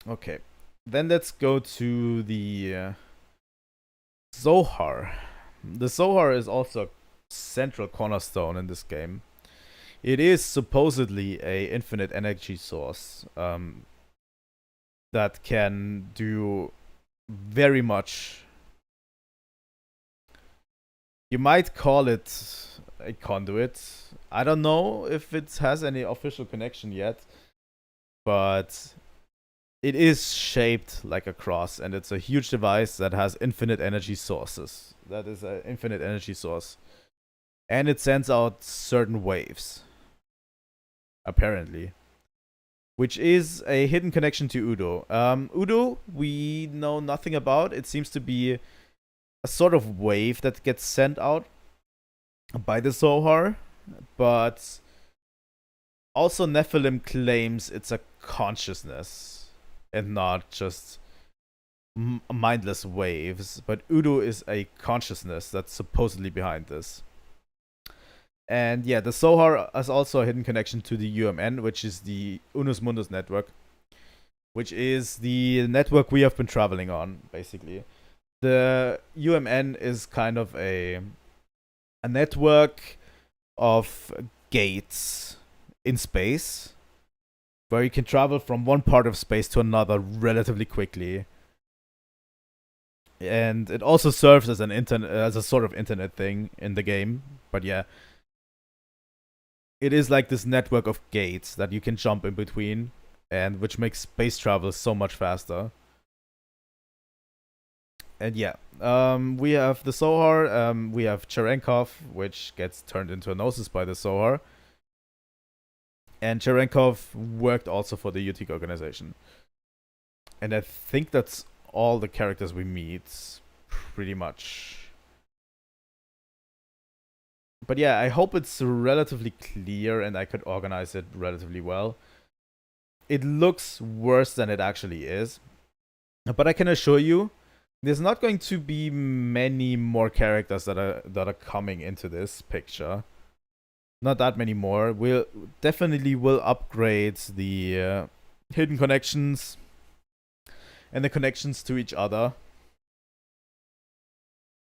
Okay. Then let's go to the Zohar. The Zohar is also a central cornerstone in this game. It is supposedly a infinite energy source that can do very much. You might call it a conduit. I don't know if it has any official connection yet, but it is shaped like a cross, and it's a huge device that has infinite energy sources. That is an infinite energy source. And it sends out certain waves. Apparently. Which is a hidden connection to Udo. Udo, we know nothing about. It seems to be a sort of wave that gets sent out by the Zohar. But also Nephilim claims it's a consciousness and not just mindless waves. But Udo is a consciousness that's supposedly behind this. And yeah, the Zohar has also a hidden connection to the UMN, which is the Unus Mundus network, which is the network we have been traveling on, basically. The UMN is kind of a network of gates in space, where you can travel from one part of space to another relatively quickly. And it also serves as as a sort of internet thing in the game. But yeah, it is like this network of gates that you can jump in between, and which makes space travel so much faster. And yeah, we have the Zohar, we have Cherenkov, which gets turned into a Gnosis by the Zohar. And Cherenkov worked also for the Utic organization. And I think that's all the characters we meet, pretty much. But yeah, I hope it's relatively clear and I could organize it relatively well. It looks worse than it actually is. But I can assure you, there's not going to be many more characters that are coming into this picture. Not that many more. We'll definitely will upgrade the hidden connections and the connections to each other.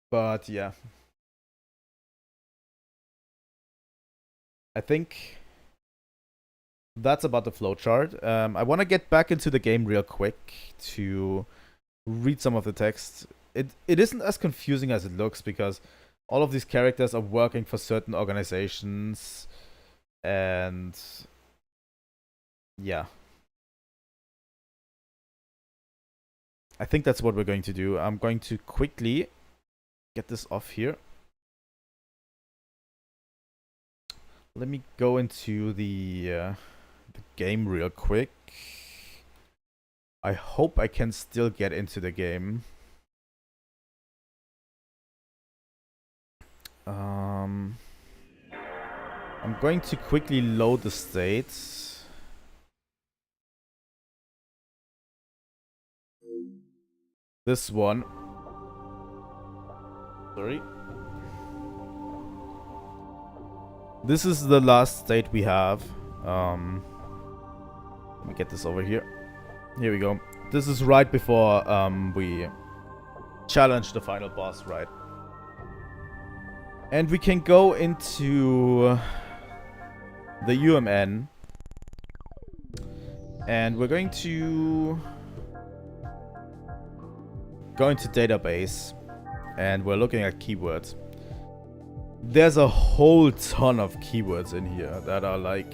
But yeah, I think that's about the flowchart. I want to get back into the game real quick to read some of the text. It isn't as confusing as it looks, because all of these characters are working for certain organizations, and Yeah. I think that's what we're going to do. I'm going to quickly get this off here. Let me go into the game real quick. I hope I can still get into the game. I'm going to quickly load the states. This one. Sorry. This is the last state we have. Let me get this over here. Here we go. This is right before we challenge the final boss, right? And we can go into the UMN. And we're going to go into database. And we're looking at keywords. There's a whole ton of keywords in here that are like...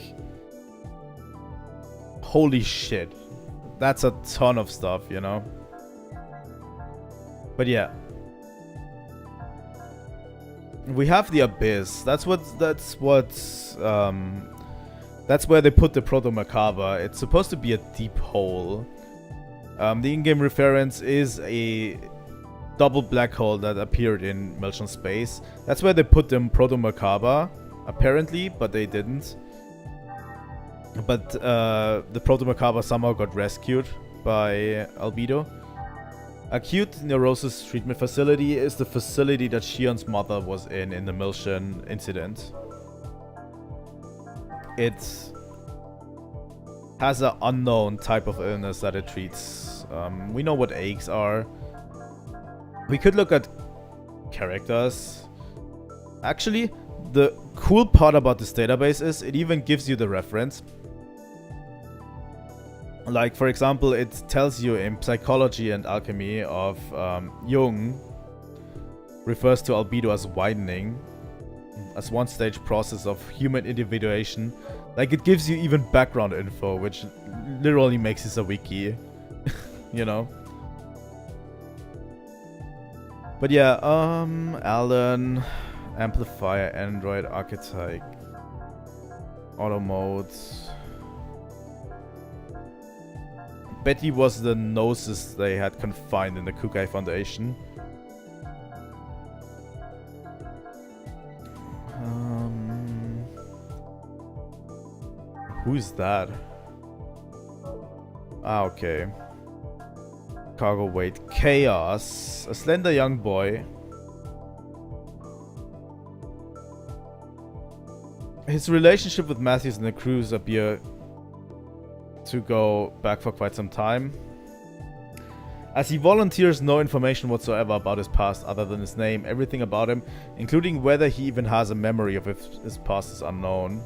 Holy shit. That's a ton of stuff, you know? But yeah. We have the Abyss. That's where they put the Proto Macabre. It's supposed to be a deep hole. The in-game reference is a double black hole that appeared in Milton Space. That's where they put them Proto Macabre, apparently, but they didn't. But the Proto Macabre somehow got rescued by Albedo. Acute Neurosis Treatment Facility is the facility that Shion's mother was in the Milton incident. It has an unknown type of illness that it treats. We know what aches are. We could look at characters. Actually, the cool part about this database is it even gives you the reference. Like, for example, it tells you in Psychology and Alchemy of Jung refers to albedo as widening, as one-stage process of human individuation. Like, it gives you even background info, which literally makes this a wiki, you know? But yeah, Alan, Amplifier, Android, Archetype, Auto Modes. Betty was the gnosis they had confined in the Kukai Foundation. Who is that? Ah, okay. Cargo weight. Chaos. A slender young boy. His relationship with Matthews and the crews appear to go back for quite some time, as he volunteers no information whatsoever about his past other than his name. Everything about him, including whether he even has a memory of his past, is unknown.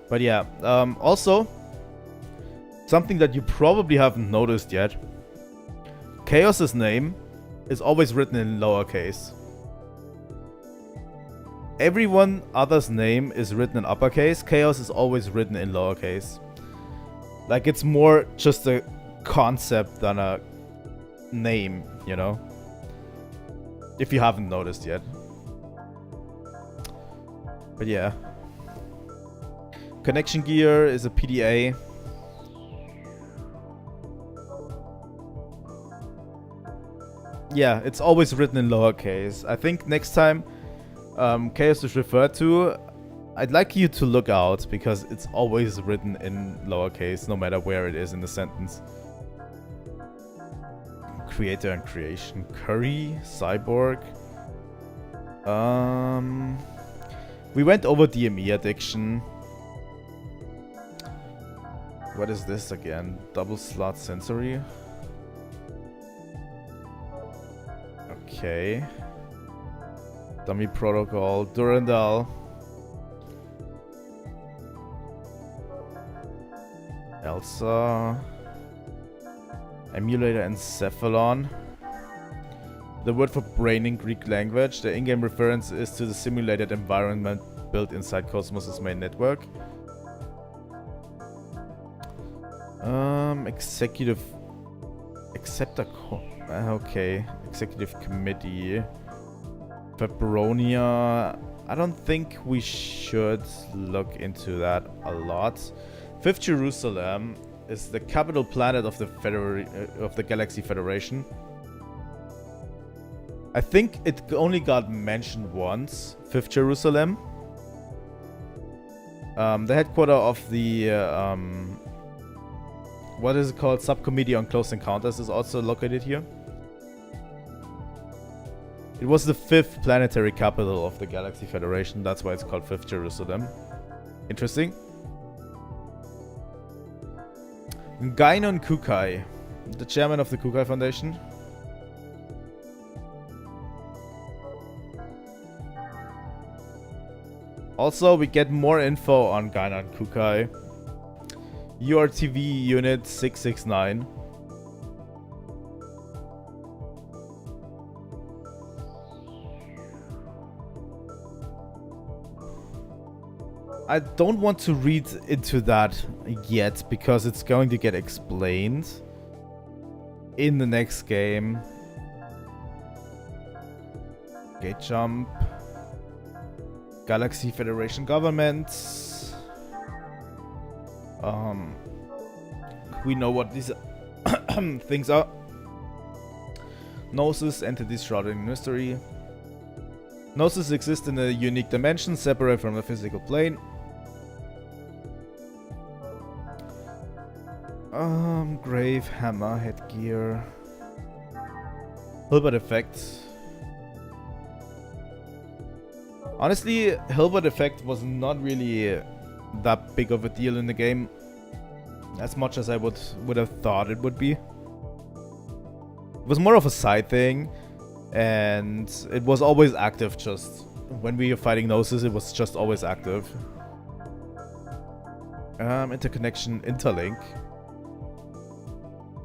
But yeah, also something that you probably haven't noticed yet. Chaos's name is always written in lowercase. Everyone other's name is written in uppercase. Chaos is always written in lowercase. Like, it's more just a concept than a name, you know? If you haven't noticed yet. But yeah. Connection gear is a PDA. Yeah, it's always written in lowercase. I think next time Chaos is referred to, I'd like you to look out, because it's always written in lowercase, no matter where it is in the sentence. Creator and creation. Curry, Cyborg. We went over DME addiction. What is this again? Double slot sensory. Okay. Dummy protocol. Durandal. Elsa. Emulator Encephalon. the word for brain in Greek language. The in-game reference is to the simulated environment built inside KOS-MOS's main network. Executive... Okay. Executive Committee. Febronia. I don't think we should look into that a lot. Fifth Jerusalem is the capital planet of the Galaxy Federation. I think it only got mentioned once. Fifth Jerusalem. The headquarters of the what is it called? Subcommittee on Close Encounters is also located here. It was the 5th planetary capital of the Galaxy Federation. That's why it's called 5th Jerusalem. Interesting. Gainon Kukai, the chairman of the Kukai Foundation. Also, we get more info on Gainon Kukai. URTV Unit 669. I don't want to read into that yet because it's going to get explained in the next game. Gate jump. Galaxy Federation government. We know what these things are. Gnosis, entities shrouded in mystery. Gnosis exists in a unique dimension separate from the physical plane. Grave, hammer, headgear. Hilbert effect. Honestly, Hilbert effect was not really that big of a deal in the game, as much as I would have thought it would be. It was more of a side thing, and it was always active. Just when we were fighting Gnosis, it was just always active. Interconnection, interlink.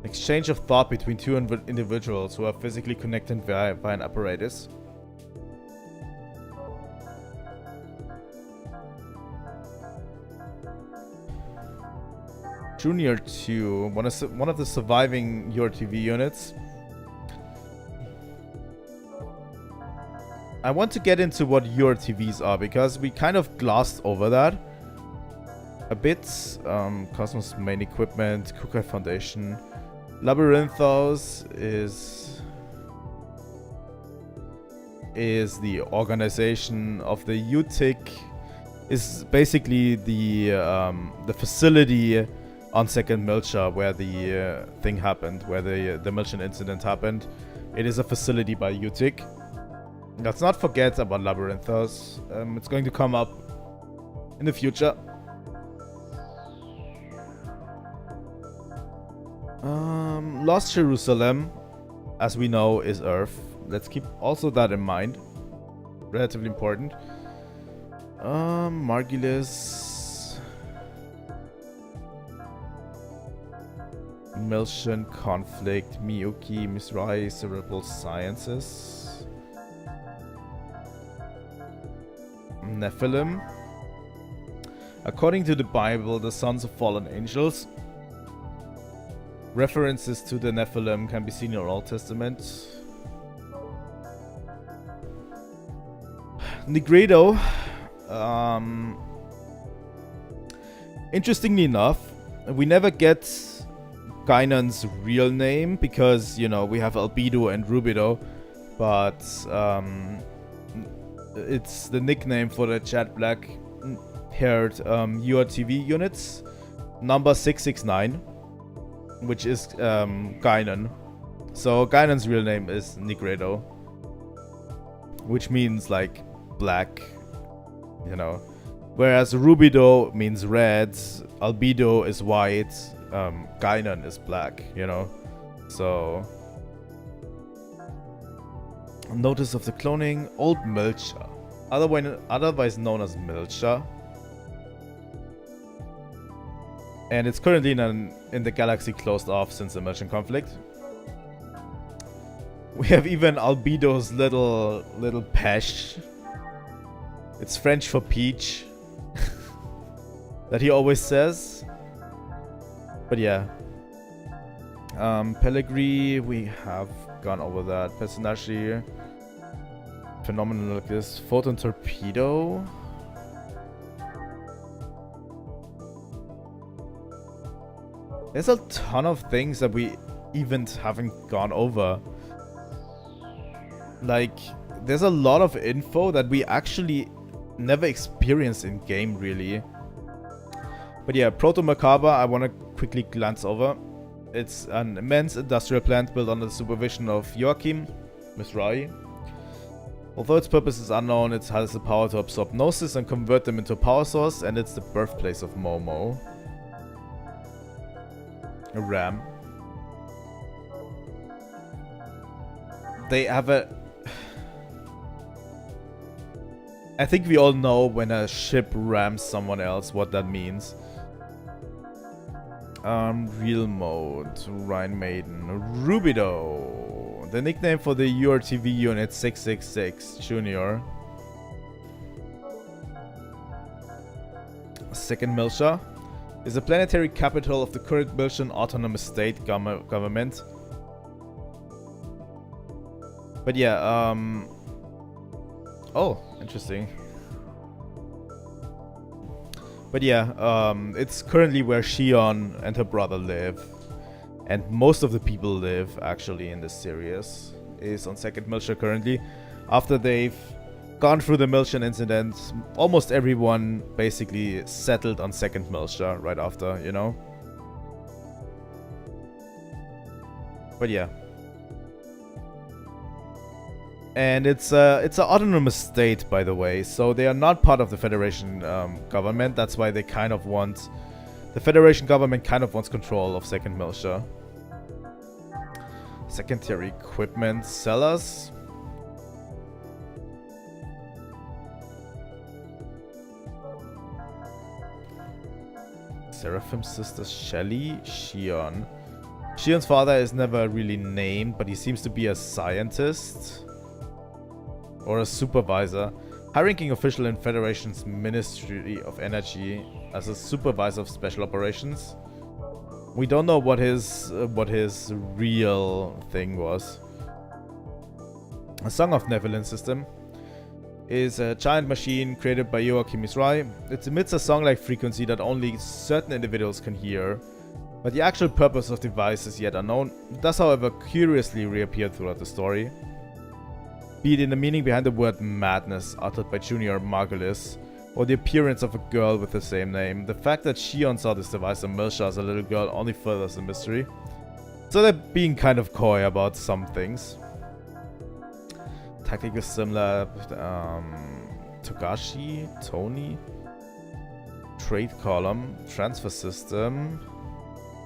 Exchange of thought between two individuals who are physically connected via an apparatus. Junior 2, one of the surviving URTV units. I want to get into what URTVs are because we kind of glossed over that a bit. Cosmos main equipment, Kukai Foundation. Labyrinthos is the organization of the UTIC. Is basically the facility on Second Milcha where the thing happened, where the Milchan incident happened. It is a facility by UTIC. Let's not forget about Labyrinthos. It's going to come up in the future. Lost Jerusalem, as we know, is Earth. Let's keep also that in mind. Relatively important. Margulis. Milchan conflict. Miyuki, Mizrahi, Cerebral Sciences. Nephilim. According to the Bible, the sons of fallen angels. References to the Nephilim can be seen in the Old Testament. Negredo. Interestingly enough, we never get Gainon's real name because, you know, we have Albedo and Rubido, but it's the nickname for the jet black-haired URTV units, number 669, which is Gainon. So Gainon's real name is Negredo, which means like black, you know. Whereas Rubido means red, Albedo is white, Gainon is black, you know. So notice of the cloning, Old Milcha, otherwise known as Milcha. And it's currently in the galaxy closed off since the Milchan conflict. We have even Albedo's little pesh. It's French for peach. That he always says. But yeah. Pellegrini, we have gone over that. Personashi. Phenomenal like this. Photon torpedo. There's a ton of things that we even haven't gone over. Like, there's a lot of info that we actually never experienced in game, really. But yeah, Proto Merkaba, I want to quickly glance over. It's an immense industrial plant built under the supervision of Joachim Misrai. Although its purpose is unknown, it has the power to absorb gnosis and convert them into a power source, and it's the birthplace of Momo. A ram. They have a... I think we all know when a ship rams someone else what that means. Real mode, Rhine Maiden, Rubido, the nickname for the URTV unit 666 Junior. Second Milsha is the planetary capital of the current Milshan autonomous state government. But yeah, oh, interesting. But yeah, it's currently where Shion and her brother live. And most of the people live, actually, in this series. Is on Second Milsha currently. After they've gone through the Milshan incident, almost everyone basically settled on Second Milsha right after, you know? But yeah. And it's an autonomous state, by the way, so they are not part of the Federation government. That's why they kind of want... The Federation government kind of wants control of Second Milsha. Secondary equipment sellers. Seraphim's sister Shelly, Shion. Shion's father is never really named, but he seems to be a scientist. Or a supervisor. High-ranking official in Federation's Ministry of Energy as a supervisor of special operations. We don't know what his real thing was. A Song of Nephilim system is a giant machine created by Joachim Misrai. It emits a song-like frequency that only certain individuals can hear, but the actual purpose of the device is yet unknown. It does, however, curiously reappear throughout the story. Be it in the meaning behind the word madness uttered by Junior Margulis, or the appearance of a girl with the same name, the fact that Shion saw this device on Milsha as a little girl only furthers the mystery. So they're being kind of coy about some things. Tactical similar, Togashi, Tony, Trade Column, Transfer System,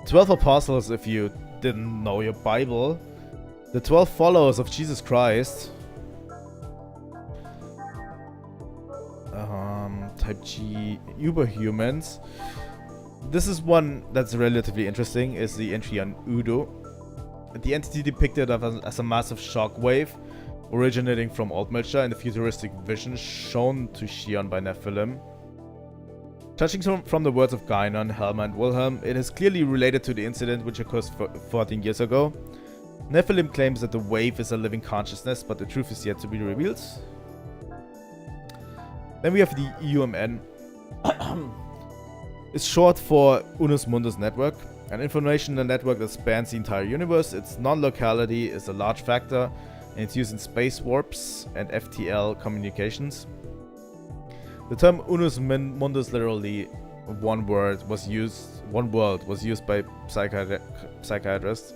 12 Apostles if you didn't know your Bible, the 12 Followers of Jesus Christ, Type G Uberhumans. This is one that's relatively interesting, is the entry on Udo. The entity depicted as a massive shockwave originating from Old Milsha in the futuristic vision shown to Shion by Nephilim. Judging from the words of Guinan, Helma and Wilhelm, it is clearly related to the incident which occurred 14 years ago. Nephilim claims that the wave is a living consciousness, but the truth is yet to be revealed. Then we have the UMN. It's short for Unus Mundus Network, an information network that spans the entire universe. Its non-locality is a large factor, and it's used in space warps and FTL communications. The term Unus Mundus, literally one world, was used by psychiatrists.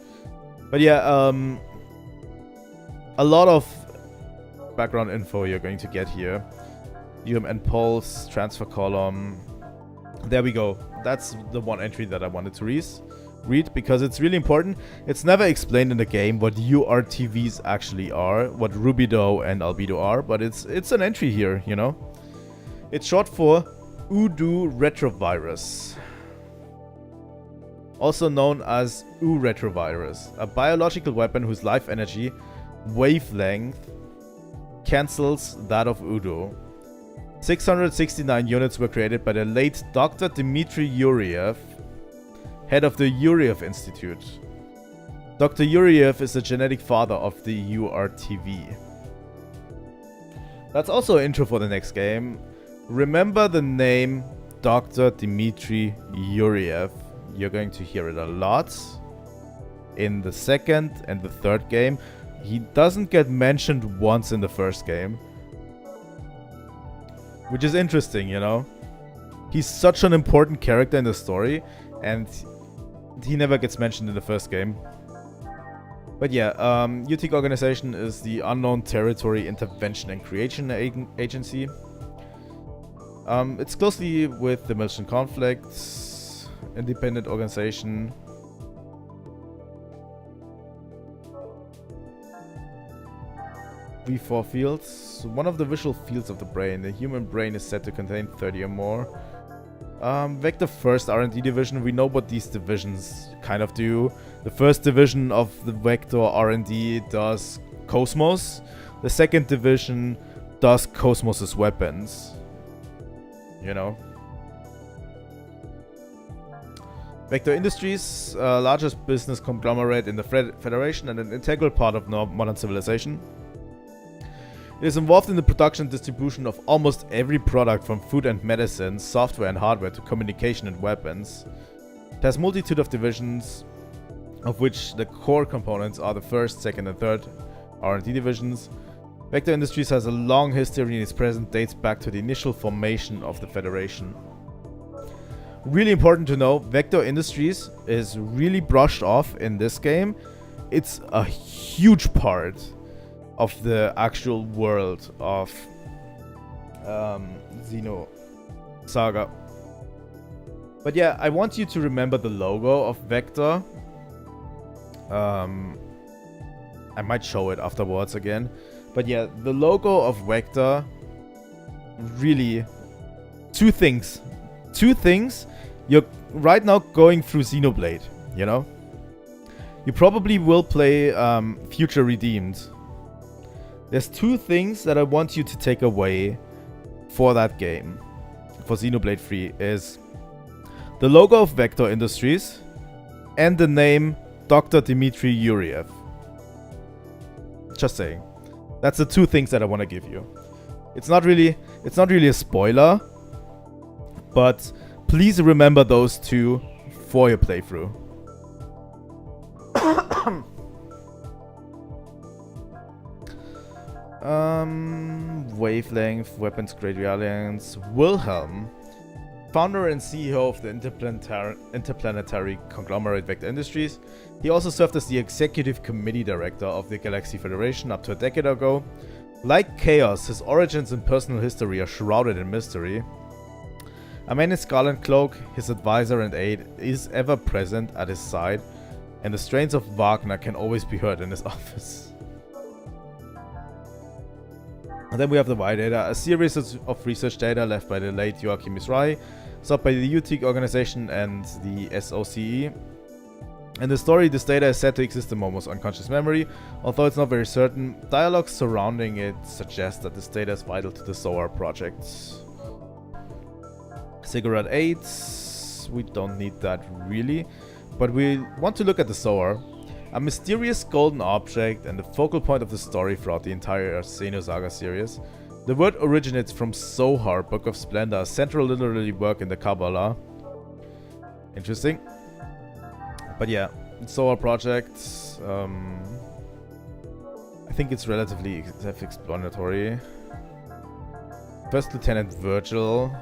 But yeah, a lot of background info you're going to get here. UMN Pulse, Transfer Column. There we go. That's the one entry that I wanted to read because it's really important. It's never explained in the game what URTVs actually are, what Rubido and Albedo are, but it's an entry here, you know. It's short for Udu Retrovirus, also known as U-Retrovirus, a biological weapon whose life energy wavelength cancels that of Udo. 669 units were created by the late Dr. Dmitry Yuriev, head of the Yuriev Institute. Dr. Yuriev is the genetic father of the URTV. That's also an intro for the next game. Remember the name Dr. Dmitry Yuriev. You're going to hear it a lot in the second and the third game. He doesn't get mentioned once in the first game, which is interesting, you know? He's such an important character in the story, and he never gets mentioned in the first game. But yeah, UTIC organization is the Unknown Territory Intervention and Creation Agency. It's closely with the Milton Conflicts, independent organization. V4 fields. One of the visual fields of the brain. The human brain is said to contain 30 or more. Vector First R&D division. We know what these divisions kind of do. The first division of the Vector R&D does KOS-MOS. The second division does KOS-MOS's weapons. You know. Vector Industries, largest business conglomerate in the Federation and an integral part of modern civilization. It is involved in the production and distribution of almost every product from food and medicine, software and hardware to communication and weapons. It has a multitude of divisions, of which the core components are the first, second and third R&D divisions. Vector Industries has a long history and its present dates back to the initial formation of the Federation. Really important to know, Vector Industries is really brushed off in this game. It's a huge part of the actual world of Xenosaga. But yeah, I want you to remember the logo of Vector. I might show it afterwards again. But yeah, the logo of Vector, really, two things. You're right now going through Xenoblade, you know? You probably will play Future Redeemed. There's two things that I want you to take away for that game, for Xenoblade 3, is the logo of Vector Industries and the name Dr. Dmitry Yuriev. Just saying. That's the two things that I want to give you. It's not really a spoiler, but please remember those two for your playthrough. Wavelength, Weapons Great Alliance, Wilhelm, founder and CEO of the interplanetary conglomerate Vector Industries. He also served as the executive committee director of the Galaxy Federation up to a decade ago. Like Chaos, his origins and personal history are shrouded in mystery. A man in scarlet cloak, his advisor and aide, is ever present at his side, and the strains of Wagner can always be heard in his office. And then we have the Y data, a series of research data left by the late Joachim Misrai, sought by the UTIC organization and the SOCE. In the story, this data is said to exist in Momo's unconscious memory, although it's not very certain. Dialogues surrounding it suggest that this data is vital to the SOAR project. Cigarette 8, we don't need that really, but we want to look at the SOAR. A mysterious golden object and the focal point of the story throughout the entire Xenosaga series. The word originates from Zohar, Book of Splendor, a central literary work in the Kabbalah. Interesting. But yeah, Zohar project. I think it's relatively self-explanatory. First Lieutenant Virgil.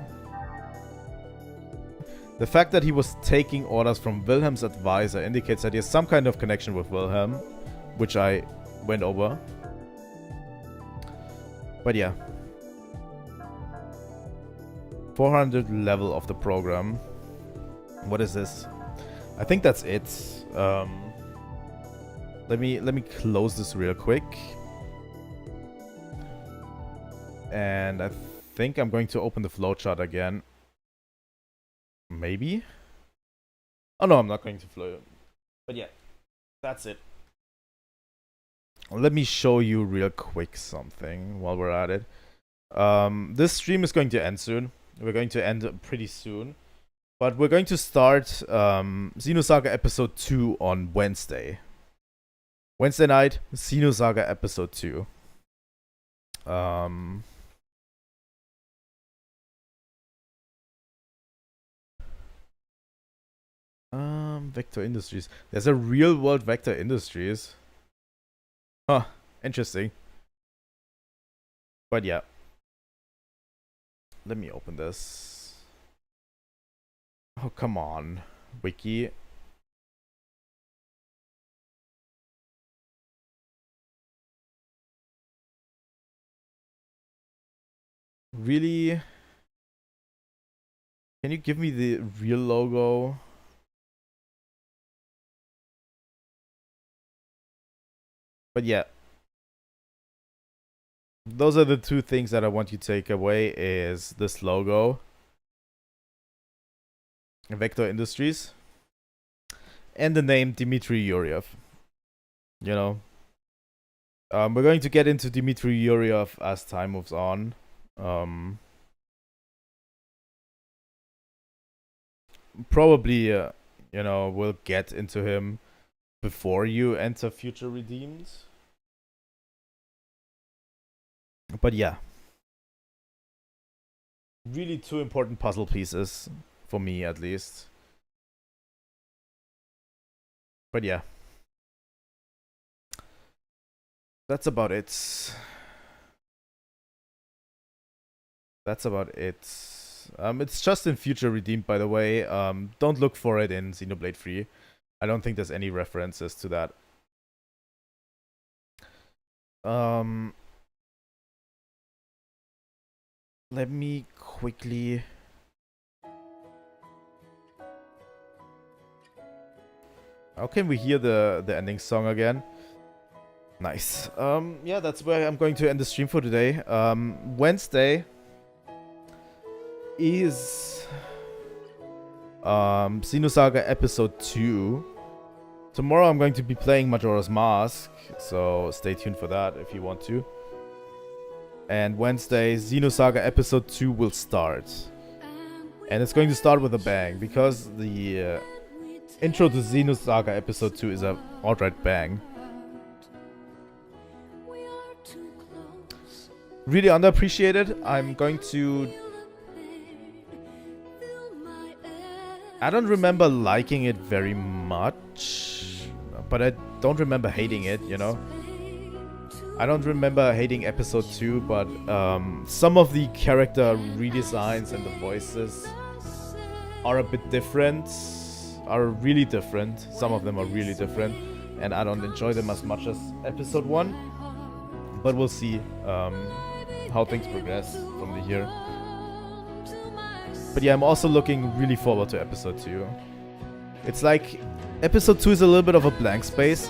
The fact that he was taking orders from Wilhelm's advisor indicates that he has some kind of connection with Wilhelm, which I went over. But yeah. 400 level of the program. What is this? I think that's it. Let me close this real quick. And I think I'm going to open the flowchart again. Maybe? Oh no, I'm not going to flow. But yeah, that's it. let me show you real quick something while we're at it. This stream is going to end soon. We're going to end pretty soon. But we're going to start Xenosaga Episode 2 on Wednesday. Wednesday night, Xenosaga Episode 2. Vector Industries. There's a real world Vector Industries. Huh, interesting. But yeah. Let me open this. Oh, come on, Wiki. Really? Can you give me the real logo? But yeah. Those are the two things that I want you to take away is this logo. Vector Industries. And the name Dmitry Yuryev. You know. We're going to get into Dmitry Yuryev as time moves on. Probably, you know, we'll get into him before you enter Future Redeemed. But yeah. Really two important puzzle pieces. For me, at least. But yeah. That's about it. That's about it. It's just in Future Redeemed, by the way. Don't look for it in Xenoblade 3. I don't think there's any references to that. Let me quickly... How can we hear the ending song again? Nice. Yeah, that's where I'm going to end the stream for today. Wednesday is Xenosaga Episode 2. Tomorrow I'm going to be playing Majora's Mask, so stay tuned for that if you want to. And Wednesday, Xenosaga Episode 2 will start. And it's going to start with a bang, because the intro to Xenosaga Episode 2 is an outright bang. Really underappreciated. I'm going to... I don't remember liking it very much, but I don't remember hating it, you know? I don't remember hating Episode 2, but some of the character redesigns and the voices are a bit different. Are really different. Some of them are really different, and I don't enjoy them as much as Episode 1. But we'll see how things progress from the here. But yeah, I'm also looking really forward to Episode 2. It's like Episode 2 is a little bit of a blank space.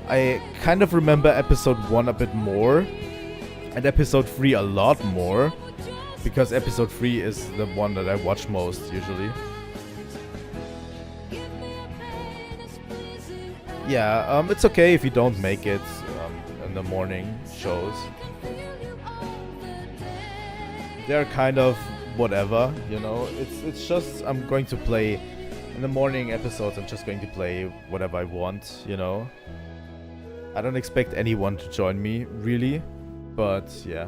I kind of remember Episode 1 a bit more, and Episode 3 a lot more, because Episode 3 is the one that I watch most usually. Yeah, it's okay if you don't make it in the morning shows. They're kind of whatever, you know. It's just I'm going to play in the morning episodes. I'm just going to play whatever I want, you know. I don't expect anyone to join me really, but yeah.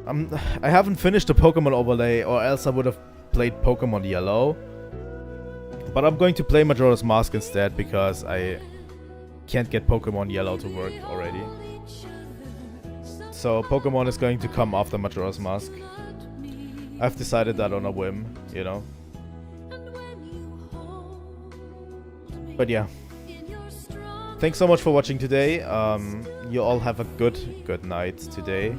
I haven't finished the Pokemon overlay, or else I would have played Pokemon Yellow. But I'm going to play Majora's Mask instead, because I can't get Pokemon Yellow to work already. So Pokemon is going to come after Majora's Mask. I've decided that on a whim, you know. But yeah. Thanks so much for watching today. You all have a good night today.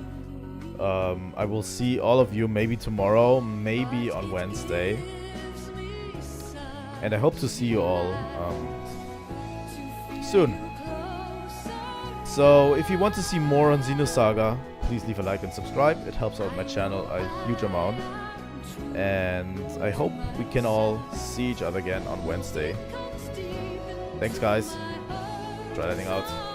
I will see all of you maybe tomorrow, maybe on Wednesday. And I hope to see you all soon. So if you want to see more on Xenosaga, please leave a like and subscribe. It helps out my channel a huge amount. And I hope we can all see each other again on Wednesday. Thanks guys. Trilightning out.